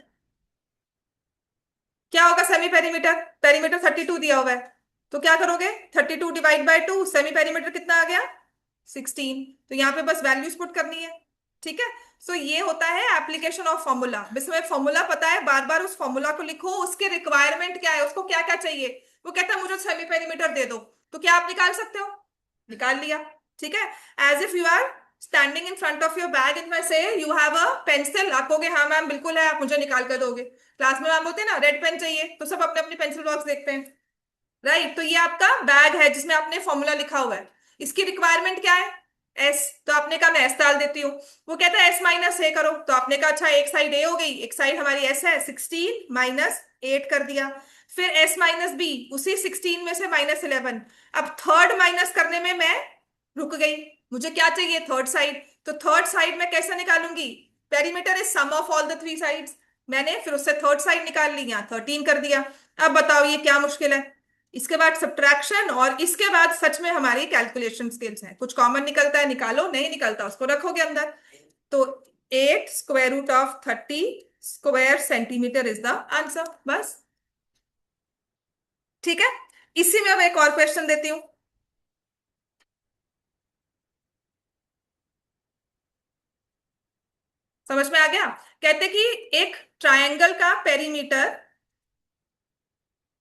क्या होगा सेमी पेरीमीटर? पेरीमीटर 32 दिया हुआ है, तो क्या करोगे, 32 डिवाइड बाय 2, सेमी पेरीमीटर कितना आ गया? 16। तो यहाँ पे बस वैल्यूज पुट करनी है, ठीक है। सो ये होता है एप्लीकेशन ऑफ फॉर्मूला। इसमें फॉर्मूला पता है, बार बार उस फॉर्मूला को लिखो, उसके रिक्वायरमेंट क्या है, उसको क्या क्या चाहिए। वो कहता है मुझे सेमी पेरीमीटर दे दो, तो क्या आप निकाल सकते हो? निकाल लिया, ठीक है। As if you are standing in front of your bag and मैं say you have a pencil, आप कहोगे हाँ मैम बिल्कुल है, आप मुझे निकाल कर दोगे। क्लास में मैम बोलते हैं ना रेड पेन चाहिए, तो सब अपने अपने पेंसिल बॉक्स देखते हैं, राइट। तो ये आपका बैग है जिसमें आपने फॉर्मूला लिखा हुआ है। इसकी रिक्वायरमेंट क्या है? एस। तो आपने कहा मैं एस डाल देती हूँ। वो कहता है S - A करो, तो आपने कहा अच्छा, एक साइड ए हो गई, एक साइड हमारी एस है, 16 - 8 कर दिया। फिर S - B, उसी 16 में से -11। अब थर्ड माइनस करने में मैं रुक गई, मुझे क्या चाहिए, थर्ड साइड। तो थर्ड साइड मैं कैसे निकालूंगी? Perimeter is sum of all the 3 sides. मैंने फिर उससे थर्ड साइड निकाल ली, यहाँ 13 कर दिया। अब बताओ ये क्या मुश्किल है? इसके बाद सब्ट्रैक्शन, और इसके बाद सच में हमारी कैलकुलेशन स्किल्स हैं। कुछ कॉमन निकलता है निकालो, नहीं निकलता उसको रखोगे अंदर। तो 8 √30 square centimetre is the answer, बस, ठीक है। इसी में अब एक और क्वेश्चन देती हूं, समझ में आ गया? कहते कि एक ट्रायंगल का perimeter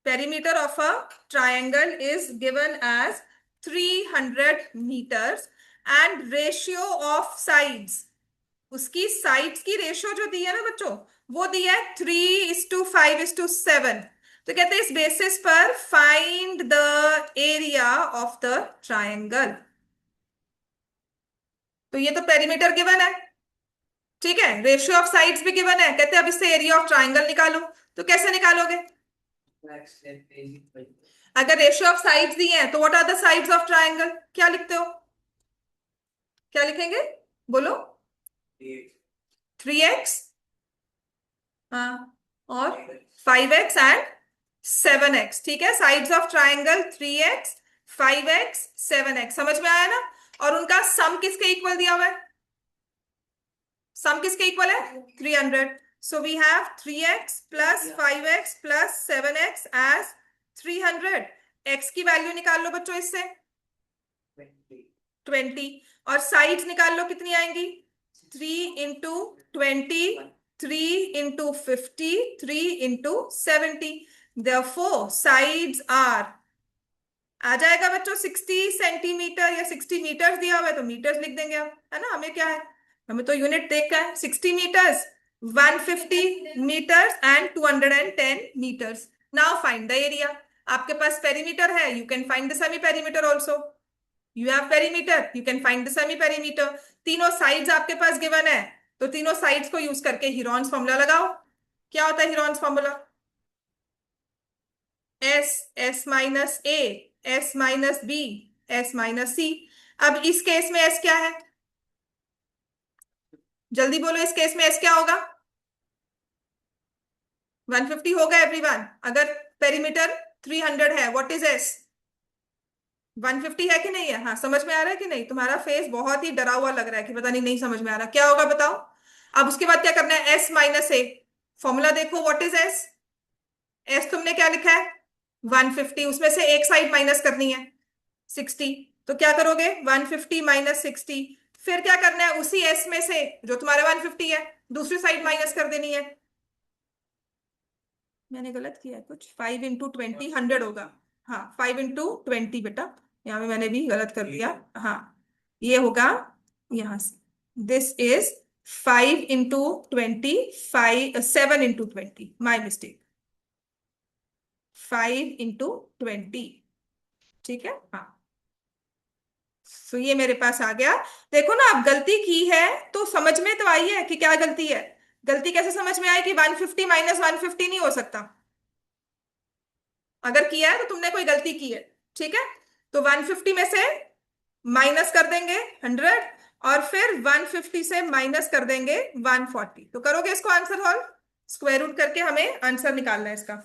perimeter of a triangle is given as 300 meters and ratio of sides, उसकी साइड्स की रेशियो जो दी है ना बच्चों, वो दी है 3:5:7। तो कहते हैं इस बेसिस पर find the area of the triangle. तो ये तो पेरीमीटर गिवन है, ठीक है, रेशियो ऑफ साइड्स भी गिवन है, कहते हैं अब इससे एरिया ऑफ ट्रायंगल निकालो। तो कैसे निकालोगे? अगर रेशियो ऑफ साइड्स दी है तो what are the sides of triangle, क्या लिखते हो, क्या लिखेंगे, बोलो? 3x, हाँ, और 5x एंड 7x, ठीक है। Sides of triangle 3x, 5x, 7x, समझ में आया ना? और उनका सम किसके इक्वल दिया हुआ है? सम किसके इक्वल है? 300। So we have 3x plus 5x plus 7x as 300। x की वैल्यू निकाल लो बच्चों इससे, 20। और साइड्स निकाल लो, कितनी आएंगी? 3 into 20, 3 into 50, 3 into 70। Therefore, sides are, आ जाएगा बच्चों 60 सेंटीमीटर या 60 मीटर्स दिया हुआ है तो मीटर्स लिख देंगे आप, है ना? हमें क्या है, हमें तो यूनिट देखा है। 60 metres, 150 metres and 210 metres. Now find the area. आपके पास पेरीमीटर है, you can find the semi perimeter also. You have perimeter, you can find the semi perimeter. तीनों साइड्स आपके पास गिवन है, तो तीनों साइड्स को यूज करके हीरोन्स फॉर्मूला लगाओ। क्या होता है Heron's formula? S, s minus a, s minus b, s minus c. अब इस केस में एस क्या है, जल्दी बोलो, इस केस में एस क्या होगा? 150 होगा एवरीवन। अगर पेरीमीटर 300 है, व्हाट इज एस? 150 है कि नहीं है? हाँ, समझ में आ रहा है कि नहीं? तुम्हारा फेस बहुत ही डरा हुआ लग रहा है कि पता नहीं, नहीं समझ में आ रहा, क्या होगा बताओ। अब उसके बाद क्या करना है? एस माइनस ए, फॉर्मूला देखो, व्हाट इज एस? एस तुमने क्या लिखा है? 150, उसमें से एक साइड माइनस करनी है, 60। तो क्या करोगे? 150 माइनस 60। फिर क्या करना है? उसी एस में से जो तुम्हारा 150 है, दूसरी साइड माइनस कर देनी है। मैंने गलत किया है कुछ, 5 into 20 100 होगा। हाँ, 5 into 20 बेटा, यहाँ पे मैंने भी गलत कर दिया। हाँ, ये होगा यहां से, this is 5 into 20, 7 into 20, my mistake, 5 into 20, ठीक है। हाँ, सो ये मेरे पास आ गया। देखो ना, आप गलती की है तो समझ में तो आई है कि क्या गलती है। गलती कैसे समझ में आई कि 150 माइनस 150 नहीं हो सकता। अगर किया है तो तुमने कोई गलती की है, ठीक है। तो 150 में से माइनस कर देंगे 100, और फिर 150 से माइनस कर देंगे 140। तो करोगे इसको आंसर हॉल, स्क्वायर रूट करके हमें आंसर निकालना है इसका।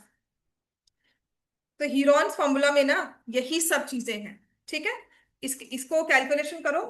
तो हीरोन्स फॉर्मूला में ना यही सब चीजें हैं, ठीक है। इसको कैलकुलेशन करो।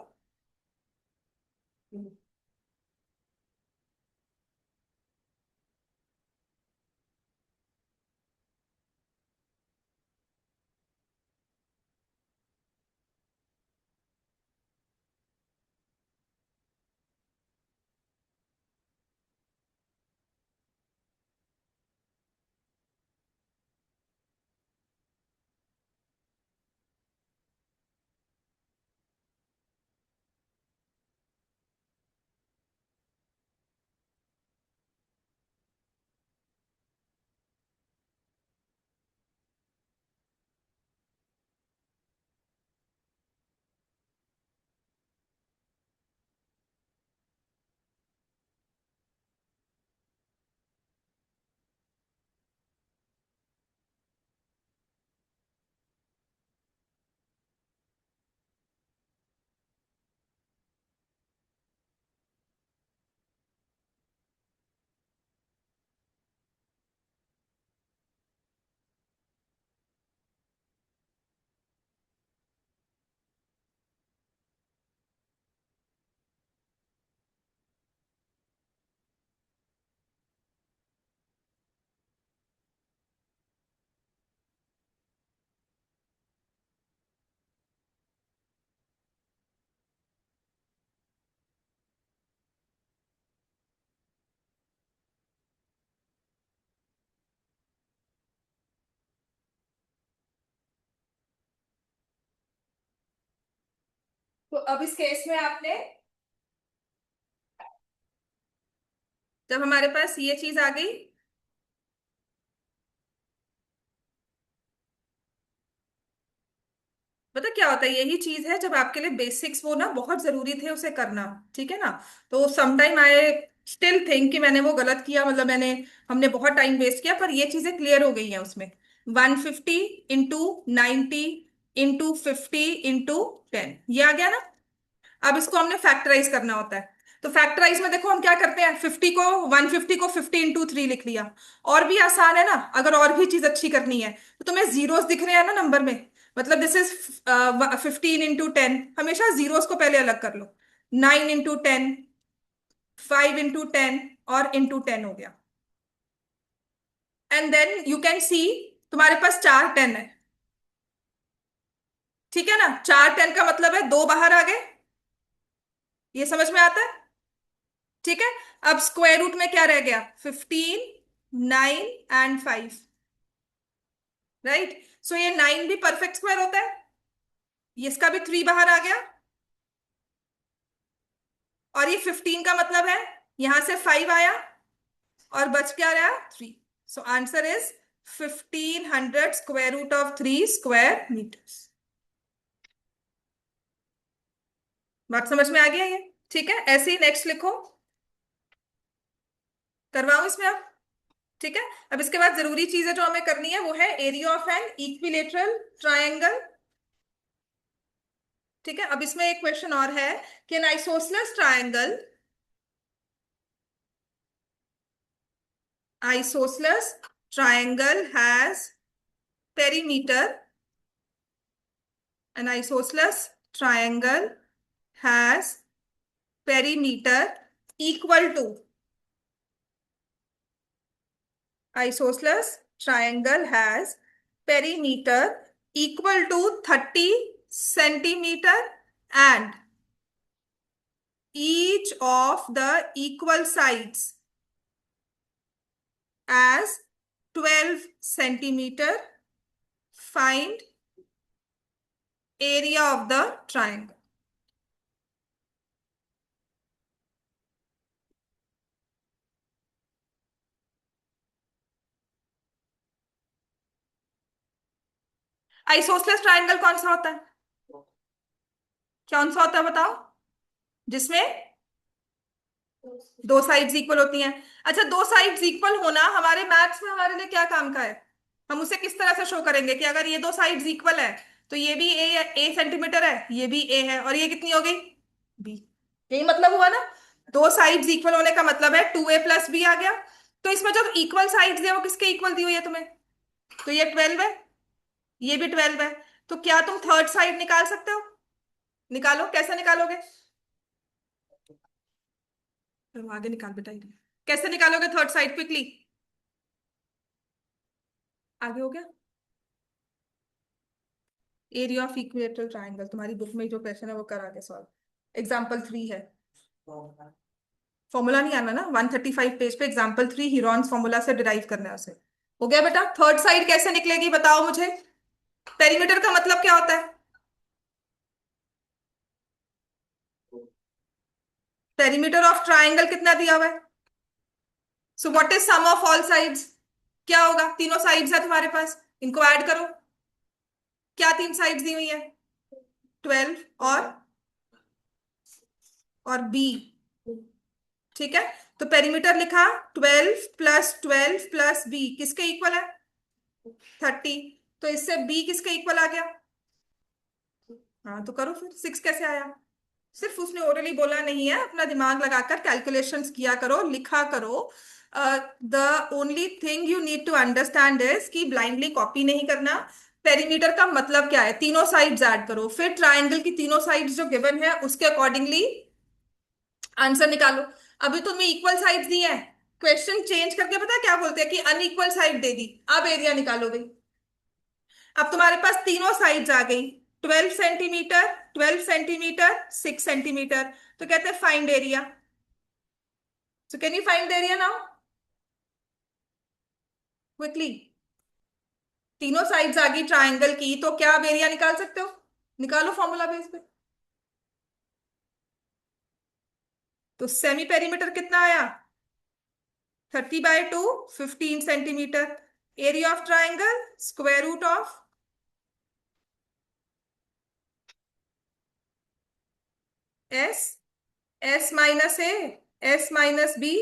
तो अब इस केस में आपने, जब हमारे पास ये चीज आ गई, पता क्या होता है, यही चीज है जब आपके लिए बेसिक्स वो ना बहुत जरूरी थे उसे करना, ठीक है ना। तो समटाइम आई स्टिल थिंक कि मैंने वो गलत किया, मतलब हमने बहुत टाइम वेस्ट किया, पर ये चीजें क्लियर हो गई हैं उसमें। 150 इंटू 90 इंटू 50 इंटू 10, ये आ गया ना। अब इसको हमने फैक्टराइज करना होता है। तो फैक्टराइज में देखो हम क्या करते हैं, 150 को 50 इंटू 3 लिख लिया। और भी आसान है ना, अगर और भी चीज अच्छी करनी है, तो तुम्हें जीरोस दिख रहे हैं ना नंबर में, मतलब दिस इज 15 इंटू 10, हमेशा जीरोस को पहले अलग कर लो। 9 इंटू 10, 5 इंटू 10, और इंटू 10 हो गया। And then you can see, तुम्हारे पास 4 10 है, ठीक है ना। 4 10 का मतलब है दो बाहर आ गए, ये समझ में आता है, ठीक है। अब स्क्वायर रूट में क्या रह गया, 15, 9 एंड 5, राइट। सो ये 9 भी परफेक्ट स्क्वायर होता है, ये इसका भी 3 बाहर आ गया, और ये 15 का मतलब है यहां से 5 आया, और बच क्या रहा, 3। So answer is 1500 square root of 3 square metres. बात समझ में आ गया ये, ठीक है। ऐसे ही नेक्स्ट लिखो, करवाओ इसमें अब, ठीक है। अब इसके बाद जरूरी चीजें जो हमें करनी है वो है area of an equilateral triangle, ठीक है। अब इसमें एक क्वेश्चन और है कि an isosceles triangle, isosceles triangle has perimeter, an isosceles triangle has perimeter equal to, isosceles triangle has perimeter equal to 30 centimeter, and each of the equal sides as 12 centimeter. Find area of the triangle. Isosceles triangle कौन सा होता है, कौन सा होता है बताओ, जिसमें दो साइड्स इक्वल होती हैं। अच्छा, दो साइड्स इक्वल होना हमारे मैथ्स में हमारे लिए क्या काम का है, हम उसे किस तरह से शो करेंगे कि अगर ये दो साइड्स इक्वल है, तो ये भी ए सेंटीमीटर है, ये भी ए है, और ये कितनी हो गई, बी। यही मतलब हुआ ना, दो साइड्स इक्वल होने का मतलब है 2a + b आ गया। तो इसमें जो इक्वल साइड्स है वो किसके इक्वल दी हुई है तुम्हें, तो ये 12 है, ये भी 12 है। तो क्या तुम थर्ड साइड निकाल सकते हो, निकालो, कैसे निकालोगे, चलो आगे निकाल बेटा ये। कैसे निकालोगे थर्ड साइड, क्विकली, आगे हो गया। एरिया ऑफ इक्विलेटरल ट्राइंगल तुम्हारी बुक में जो क्वेश्चन है वो करा के सॉल्व, एग्जाम्पल 3 है। फॉर्मूला नहीं आना ना, 135 पेज पे एग्जाम्पल 3 हीरॉन्स फॉर्मूला से डिराइव करना है उसे। हो गया बेटा, थर्ड साइड कैसे निकलेगी बताओ मुझे, पेरीमीटर का मतलब क्या होता है, पेरीमीटर ऑफ ट्राइंगल कितना दिया हुआ है, so what is sum of all sides, क्या होगा, तीनों साइड्स है तुम्हारे पास, इनको ऐड करो, क्या तीन साइड्स दी हुई है, 12 और बी, ठीक है। तो पेरीमीटर लिखा, 12 + 12 + बी किसके इक्वल है, 30। तो इससे बी किसके इक्वल आ गया, हाँ तो करो फिर, 6 कैसे आया, सिर्फ उसने ओरली बोला नहीं है, अपना दिमाग लगाकर कैलकुलेशंस किया करो, लिखा करो। The only thing you need to understand is कि ब्लाइंडली कॉपी नहीं करना। पेरीमीटर का मतलब क्या है, तीनों साइड्स ऐड करो, फिर ट्राइंगल की तीनों साइड्स जो गिवन है उसके अकॉर्डिंगली आंसर निकालो। अभी तुम्हें इक्वल साइड्स दी है, क्वेश्चन चेंज करके पता है क्या बोलते हैं कि अनइक्वल साइड दे दी, अब एरिया निकालो भाई। अब तुम्हारे पास तीनों साइड्स आ गई, 12 सेंटीमीटर, 12 सेंटीमीटर, 6 सेंटीमीटर, तो कहते हैं find area. So can you find the area now quickly, तीनों साइड्स आ गई ट्राइंगल की, तो क्या आप एरिया निकाल सकते हो, निकालो फॉर्मूला बेस पे। तो सेमी पेरीमीटर कितना आया? 30/2, 15 centimetre. Area of triangle square root of s, s minus a, s minus b,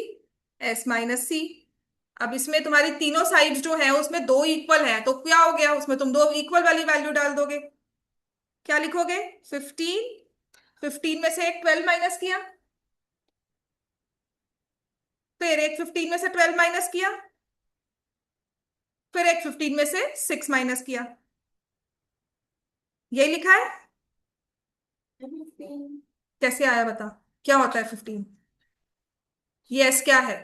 s minus c. अब इसमें तुम्हारी तीनों साइड्स जो है उसमें दो इक्वल है, तो क्या हो गया, उसमें तुम दो इक्वल वाली वैल्यू डाल दोगे। क्या लिखोगे? 15, 15 में से एक 12 माइनस किया, फिर एक 15 में से 12 माइनस किया, फिर एक 15 में से 6 माइनस किया। यही लिखा है। कैसे आया बता? क्या होता है 15? यस क्या है?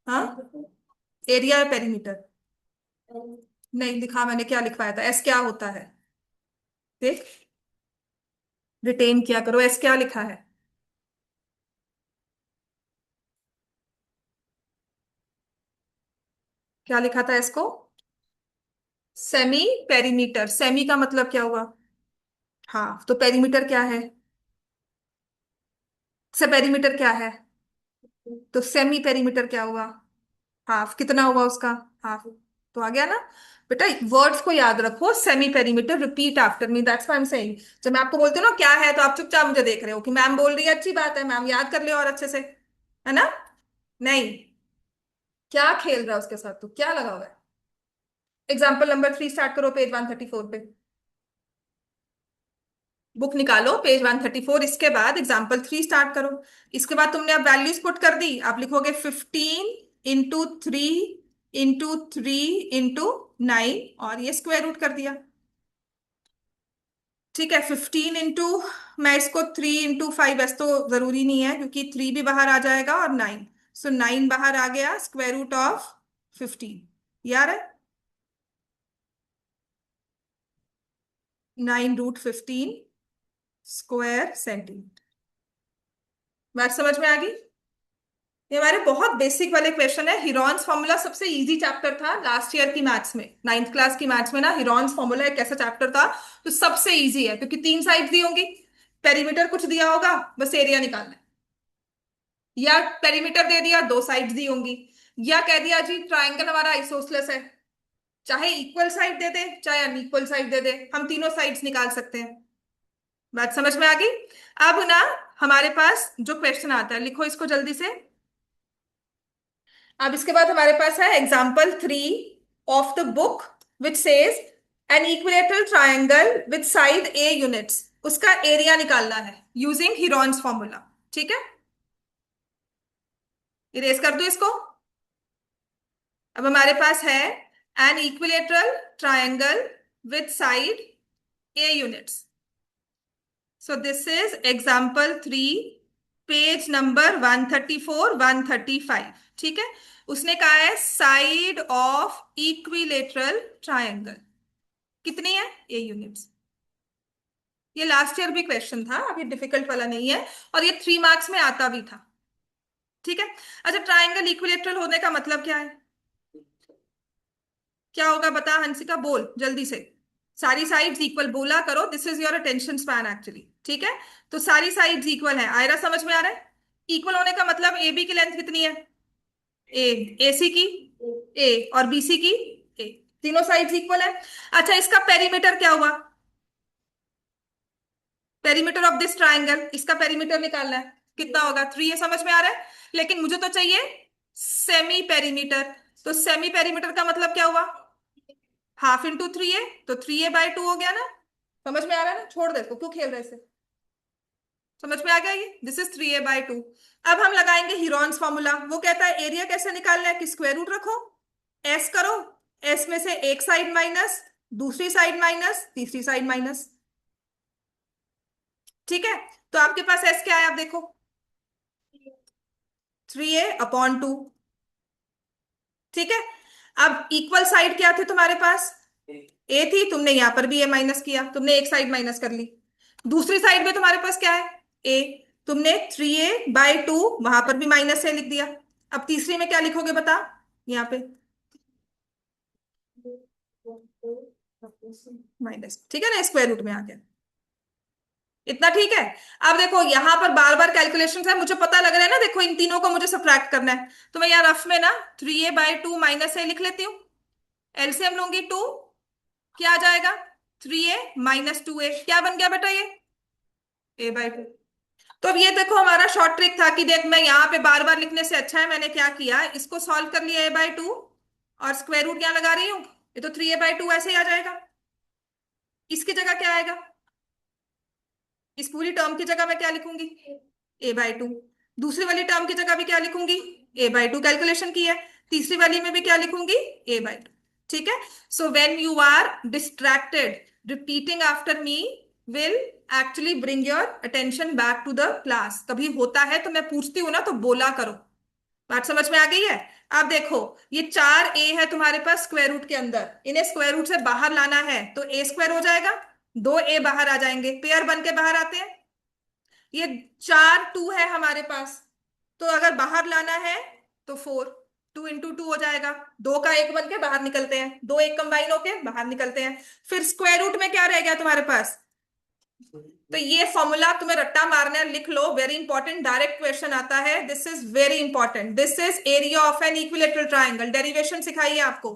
हाँ, एरिया है पेरीमीटर। नहीं लिखा, मैंने क्या लिखवाया था? एस क्या होता है? देख, रिटेन किया करो। एस क्या लिखा है? क्या लिखा था इसको? Semi perimeter. सेमी का मतलब क्या हुआ? हाँ, तो पेरीमीटर क्या है? से पेरीमीटर क्या है? तो सेमी पेरीमीटर क्या हुआ? हाफ। कितना हुआ उसका? हाफ। तो आ गया ना बेटा। वर्ड्स को याद रखो। Semi perimeter, repeat after me, that's why I am saying. जब मैं आपको बोलती हूँ ना क्या है, तो आप चुपचाप मुझे देख रहे हो कि मैम बोल रही है, अच्छी बात है, मैम याद कर ले और अच्छे से, है ना? नहीं, क्या खेल रहा है उसके साथ? तू क्या लगा हुआ है? एग्जाम्पल नंबर 3 स्टार्ट करो, पेज 134 पे। बुक निकालो, पेज 134। इसके बाद एग्जाम्पल 3 स्टार्ट करो। इसके बाद तुमने अब वैल्यूज पुट कर दी। आप लिखोगे 15 × 3 × 3 × 9, और ये स्क्वायर रूट कर दिया। ठीक है, 15 इंटू, मैं इसको 3 × 5, ऐसे तो जरूरी नहीं है क्योंकि 3 भी बाहर आ जाएगा और 9। सो 9 बाहर आ गया, स्क्वायर रूट ऑफ 15। यार है, 9√15 स्क्वायर सेंटीमीटर। बात समझ में आ गई? ये हमारे बहुत बेसिक वाले क्वेश्चन है। हिरॉन्स फॉर्मूला सबसे इजी चैप्टर था लास्ट ईयर की मैथ्स में, 9th क्लास की मैथ्स में ना। हिरॉन्स फॉर्मूला एक ऐसा चैप्टर था जो सबसे इजी है, क्योंकि 3 साइड दी होंगी, पेरीमीटर कुछ दिया होगा, बस एरिया निकालना है। या पेरीमीटर दे दिया, 2 साइड्स दी होंगी, या कह दिया जी ट्राइंगल हमारा आइसोसेलेस है, चाहे इक्वल साइड दे दे चाहे अनइक्वल साइड दे दे, हम तीनों साइड्स निकाल सकते हैं। बात समझ में आ गई? अब ना हमारे पास जो क्वेश्चन आता है, लिखो इसको जल्दी से। अब इसके बाद हमारे पास है example 3 of the book, which says an equilateral triangle with side a units. उसका एरिया निकालना है यूजिंग हिरॉन्स फॉर्मूला। ठीक है, इरेज कर दो इसको। अब हमारे पास है an equilateral triangle with side a units. So this is example 3, page number 134, 135। ठीक है, उसने कहा है साइड ऑफ इक्विलेटरल ट्राइंगल कितनी है? A units. ये लास्ट ईयर भी क्वेश्चन था, अभी डिफिकल्ट वाला नहीं है, और ये 3 मार्क्स में आता भी था। ठीक है। अच्छा, ट्राइंगल इक्विलेटरल होने का मतलब क्या है? क्या होगा बता हंसिका, बोल जल्दी से। सारी साइड्स इक्वल बोला करो, this is your attention span actually. ठीक है, तो सारी साइड्स इक्वल है। आयरा समझ में आ रहा है? इक्वल होने का मतलब ए बी की लेंथ कितनी है? ए, ए सी की ए, और बी सी की ए, तीनों साइड्स इक्वल है। अच्छा, इसका पेरीमीटर क्या हुआ? पेरीमीटर ऑफ दिस ट्राइंगल, इसका पेरीमीटर निकालना है, कितना होगा? 3। ये समझ में आ रहा है? लेकिन मुझे तो चाहिए सेमी पेरीमीटर। तो सेमी पेरीमीटर का मतलब क्या हुआ? ½ × 3 है, तो 3a/2 हो गया ना। समझ में आ रहा है ना? छोड़ दे इसको, क्यों खेल रहे से? समझ में आ गया? ये दिस इज 3a/2। अब हम लगाएंगे हिरॉन्स फॉर्मूला। वो कहता है एरिया कैसे निकालना है कि स्क्वायर रूट रखो, एस करो, एस में से एक साइड माइनस, दूसरी साइड माइनस, तीसरी साइड माइनस। ठीक है, तो आपके पास एस क्या है? आप देखो, 3a/2। ठीक है, अब इक्वल साइड क्या थे तुम्हारे पास? ए थी, तुमने यहां पर भी ए माइनस किया, तुमने एक साइड माइनस कर ली। दूसरी साइड में तुम्हारे पास क्या है? ए, तुमने 3a/2 वहां पर भी माइनस से लिख दिया। अब तीसरी में क्या लिखोगे बता? यहाँ पे माइनस, ठीक है ना, स्क्वायर रूट में आ गया। इतना ठीक है। अब देखो यहां पर बार बार कैलकुलेशन है, मुझे पता लग रहा है ना, देखो इन तीनों को मुझे सब्ट्रैक्ट करना है, तो मैं यहाँ रफ में ना 3a/2 माइनस ए लिख लेती हूँ। एलसीएम लूंगी 2, क्या आ जाएगा 3a - 2a, क्या बन गया बेटा ये a/2। तो अब ये देखो हमारा शॉर्ट ट्रिक था कि देख मैं यहाँ पे बार बार लिखने से अच्छा है, मैंने क्या किया, इसको सॉल्व कर लिया a/2 और स्क्वायर रूट यहाँ लगा रही हूँ, ये तो 3a/2 ऐसे ही आ जाएगा। इसकी जगह क्या आएगा, इस पूरी टर्म की जगह मैं क्या लिखूंगी a/2, दूसरी वाली टर्म की जगह भी क्या लिखूंगी a/2, कैलकुलेशन की है, तीसरी वाली में भी क्या लिखूंगी a/2। ठीक है। So when you are distracted, repeating after me will actually bring your attention back to the class. कभी होता है तो मैं पूछती हूँ ना तो बोला करो। बात समझ में आ गई है। अब देखो ये 4a है तुम्हारे पास स्क्वायर रूट के अंदर, इन्हें स्क्वायर रूट से बाहर लाना है तो a² हो जाएगा, 2a बाहर आ जाएंगे, पेयर बन के बाहर आते हैं। ये 4 2 है हमारे पास, तो अगर बाहर लाना है तो 4, 2 × 2 हो जाएगा, दो का एक बन के बाहर निकलते हैं, दो एक कंबाइन होके बाहर निकलते हैं। फिर स्क्वायर रूट में क्या रह गया तुम्हारे पास, तो ये फॉर्मूला तुम्हें रट्टा मारना है, लिख लो, वेरी इंपॉर्टेंट, डायरेक्ट क्वेश्चन आता है, this is very important, this is area of an equilateral triangle. Derivation सिखाई है आपको,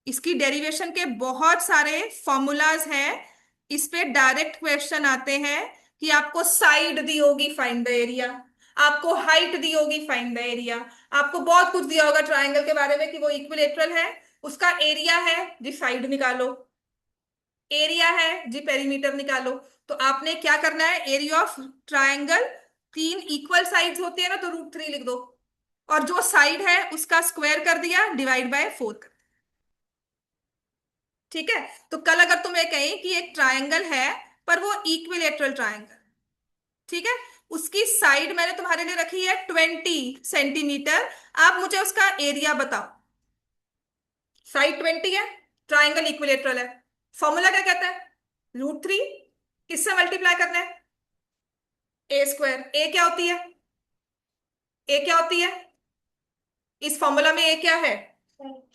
इसकी डेरिवेशन के बहुत सारे फॉर्मूलाज हैं, इस पे डायरेक्ट क्वेश्चन आते हैं कि आपको साइड दी होगी फाइंड द एरिया, आपको हाइट दी होगी फाइंड द एरिया, आपको बहुत कुछ दिया होगा ट्राइंगल के बारे में कि वो इक्विलेटरल है, उसका एरिया है जी साइड निकालो, एरिया है जी पेरीमीटर निकालो। तो आपने क्या करना है, एरिया ऑफ ट्राइंगल, तीन इक्वल साइड्स होती है ना तो √3 लिख दो, और जो साइड है उसका स्क्वायर कर दिया डिवाइड बाय 4 कर। ठीक है। तो कल अगर तुम्हें कहें कि एक ट्राइंगल है पर वो इक्विलेटरल ट्राइंगल, ठीक है, उसकी साइड मैंने तुम्हारे लिए रखी है 20 सेंटीमीटर, आप मुझे उसका एरिया बताओ। साइड 20 है, ट्राइंगल इक्विलेटरल है, फॉर्मूला क्या कहता है √3, किससे मल्टीप्लाई करना है a², ए क्या होती है, ए क्या होती है इस फॉर्मूला में, ए क्या है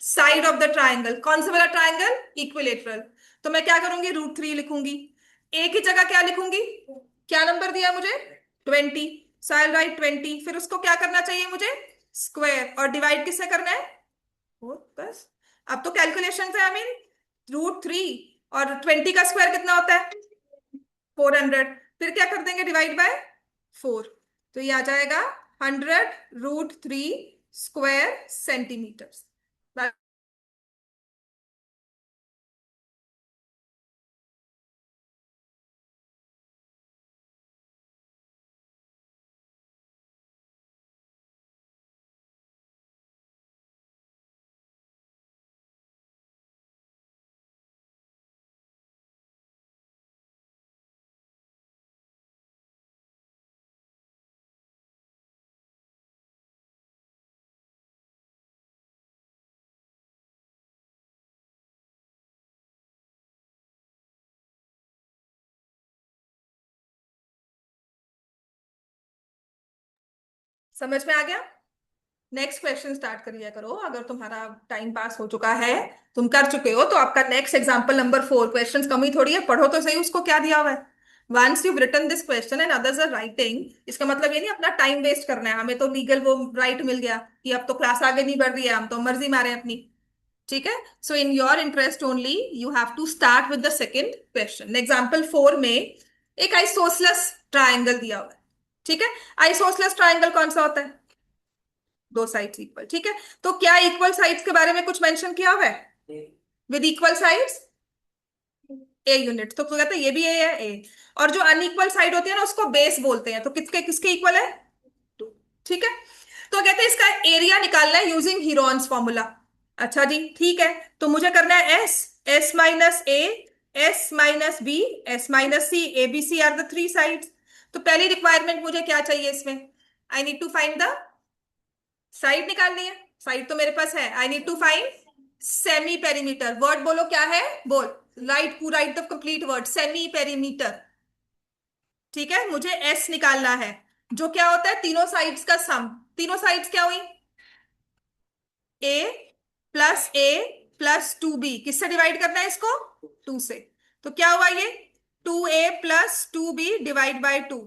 साइड ऑफ द ट्राइंगल, कौन सा वाला ट्राइंगल इक्विलेटरल। तो मैं क्या करूंगी √3 लिखूंगी, ए की जगह क्या लिखूंगी, क्या नंबर दिया मुझे 20, सो आई राइट 20, फिर उसको क्या करना चाहिए मुझे स्क्वायर, और डिवाइड किससे करना है 4, बस। अब तो कैलकुलेशन से आई मीन √3 और 20 का स्क्वायर कितना होता है 400, फिर क्या कर देंगे डिवाइड बाय 4, तो ये आ जाएगा 100√3 स्क्वायर सेंटीमीटर। समझ में आ गया। नेक्स्ट क्वेश्चन स्टार्ट कर लिया करो, अगर तुम्हारा टाइम पास हो चुका है, तुम कर चुके हो, तो आपका नेक्स्ट एग्जाम्पल नंबर 4, क्वेश्चन कम ही थोड़ी है, पढ़ो तो सही उसको क्या दिया हुआ है। Once you written this question and others are writing, इसका मतलब ये नहीं अपना टाइम वेस्ट करना है, हमें तो लीगल वो राइट मिल गया कि अब तो क्लास आगे नहीं बढ़ रही है, हम तो मर्जी मारे अपनी। ठीक है। So in your interest only you have to start with the second question. Example 4 में एक आइसोसलस ट्राइंगल दिया हुआ है। ठीक है। आइसोसलस ट्राइंगल कौन सा होता है, दो साइड्स इक्वल। ठीक है। तो क्या इक्वल साइड्स के बारे में कुछ मेंशन किया हुआ है with equal sides a unit, तो कहते हैं ये भी ए है ए, और जो अनइक्वल साइड होती है ना उसको बेस बोलते हैं, तो किसके किसके इक्वल है 2। ठीक है। तो कहते हैं इसका एरिया निकालना है यूजिंग हीरोन्स फॉर्मूला। अच्छा जी ठीक है, तो मुझे करना है S, S - A, S - B, S - C, ABC are the 3 sides. तो पहली रिक्वायरमेंट मुझे क्या चाहिए इसमें, I need to find the side निकालनी है, साइड तो मेरे पास है, I need to find semi perimeter. Word बोलो क्या है, बोल, right, who write the complete word semi perimeter. ठीक है, मुझे एस निकालना है, जो क्या होता है तीनों साइड्स का सम, तीनों साइड्स क्या हुई A + A + 2B, किससे डिवाइड करना है इसको 2 से, तो क्या हुआ ये 2a+2b डिवाइड बाय 2।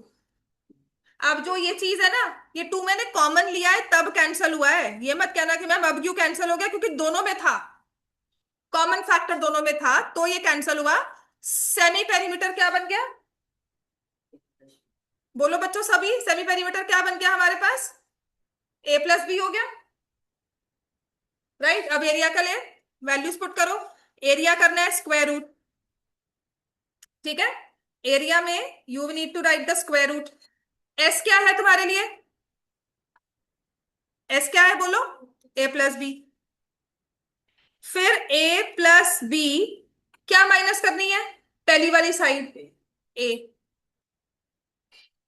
अब जो ये चीज है ना, ये 2 मैंने कॉमन लिया है तब कैंसिल हुआ है। ये मत कहना कि मैम अब क्यों कैंसिल हो गया, क्योंकि दोनों में था, कॉमन फैक्टर दोनों में था तो ये कैंसिल हुआ। सेमी पेरीमीटर क्या बन गया, बोलो बच्चों सभी, सेमी पेरीमीटर क्या बन गया हमारे पास, a+b हो गया। राइट, अब एरिया का ले, वैल्यूज पुट करो। एरिया करना है स्क्वायर रूट, ठीक है। एरिया में you need to write the square root. S क्या है तुम्हारे लिए, एस क्या है बोलो, a+b। फिर a+b क्या माइनस करनी है, पहली वाली साइड a।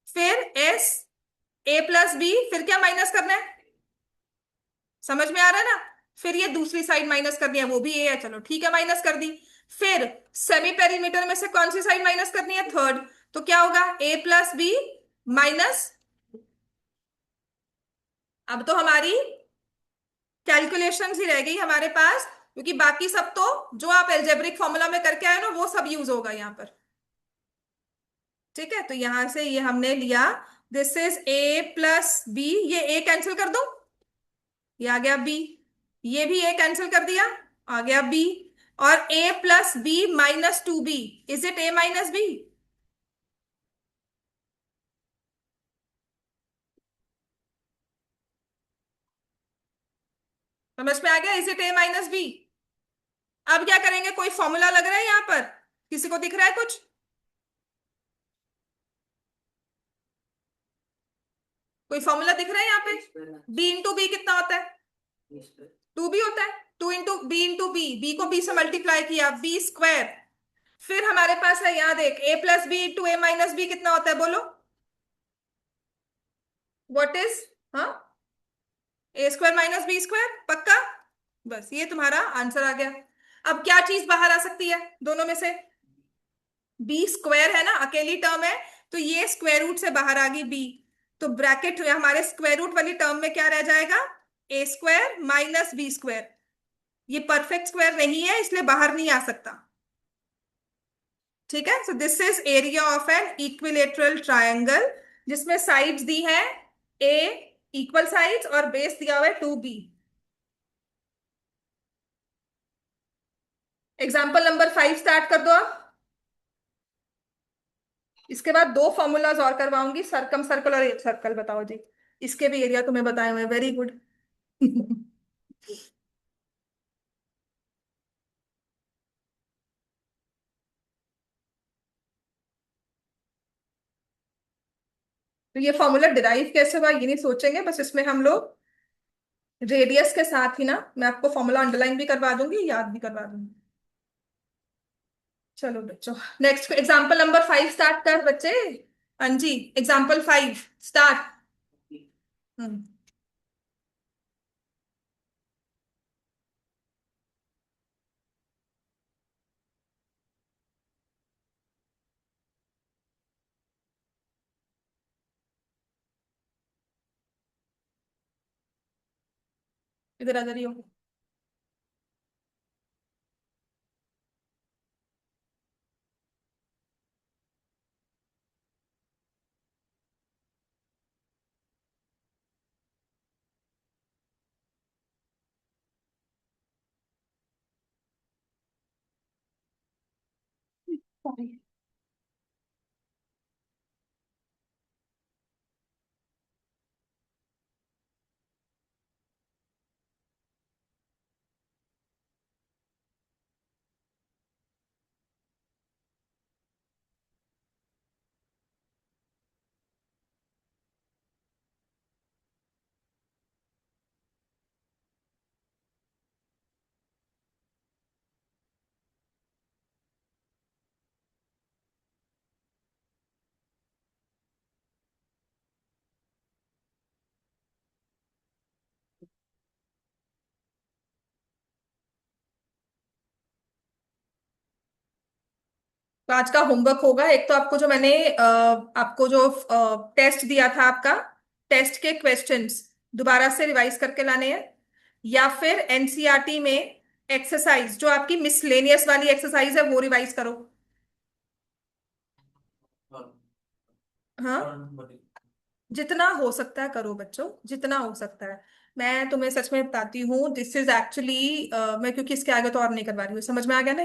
फिर s, a+b, फिर क्या माइनस करना है, समझ में आ रहा है ना। फिर ये दूसरी साइड माइनस करनी है, वो भी a है, चलो ठीक है माइनस कर दी। फिर सेमी पेरीमीटर में से कौन सी साइड माइनस करनी है, थर्ड। तो क्या होगा, a+b माइनस, अब तो हमारी कैलकुलेशंस ही रह गई हमारे पास, क्योंकि बाकी सब तो जो आप एल्जेब्रिक फॉर्मूला में करके आए ना वो सब यूज होगा यहाँ पर। ठीक है, तो यहां से ये हमने लिया, दिस इज a+b, ये a कैंसिल कर दो, ये आ गया b। ये भी a कैंसिल कर दिया, आ गया b। और a+b-2b, इज इट a-b। समझ में आ गया, इज इट a-b। अब क्या करेंगे, कोई फॉर्मूला लग रहा है यहाँ पर, किसी को दिख रहा है कुछ, कोई फॉर्मूला दिख रहा है यहाँ पे, b×b कितना होता है, 2b होता है। 2 × b को b से मल्टीप्लाई किया, b²। फिर हमारे पास है, यहाँ देख, a+b × a-b कितना होता है बोलो, व्हाट इज, हाँ, a² - b², पक्का। बस ये तुम्हारा आंसर आ गया। अब क्या चीज बाहर आ सकती है दोनों में से, b² है ना, अकेली टर्म है, तो ये स्क्वायर रूट से बाहर आ गई b। तो ब्रैकेट में हमारे स्क्वायर रूट वाली टर्म में क्या रह जाएगा, a² - b²। ये परफेक्ट स्क्वायर नहीं है इसलिए बाहर नहीं आ सकता। ठीक है, so this is area of an equilateral triangle, जिसमें साइड्स दी हैं a, इक्वल साइड्स, और बेस दिया हुआ है 2b। एग्जाम्पल नंबर 5 स्टार्ट कर दो आप। इसके बाद दो फॉर्मूलाज और करवाऊंगी, सरकम सर्कल और एक सर्कल, बताओ जी। इसके भी एरिया तुम्हें बताए हुए, वेरी गुड। तो ये फॉर्मूला डिराइव कैसे हुआ ये नहीं सोचेंगे, बस इसमें हम लोग रेडियस के साथ ही ना, मैं आपको फॉर्मूला अंडरलाइन भी करवा दूंगी, याद भी करवा दूंगी। चलो बच्चों, नेक्स्ट एग्जाम्पल नंबर 5 स्टार्ट कर बच्चे। हाँ जी, एग्जाम्पल 5 स्टार्ट। हम्म, इधर आ रही हो। Sorry। तो आज का होमवर्क होगा, एक तो आपको जो मैंने आपको जो टेस्ट दिया था आपका, टेस्ट के क्वेश्चंस दोबारा से रिवाइज करके लाने हैं, या फिर एनसीईआरटी में एक्सरसाइज जो आपकी मिसलेनियस वाली एक्सरसाइज है वो रिवाइज करो। हाँ, जितना हो सकता है करो बच्चों, जितना हो सकता है। मैं तुम्हें सच में बताती हूँ, दिस इज एक्चुअली, मैं क्योंकि इसके आगे तो और नहीं करवा रही हूँ, समझ में आ गया ना?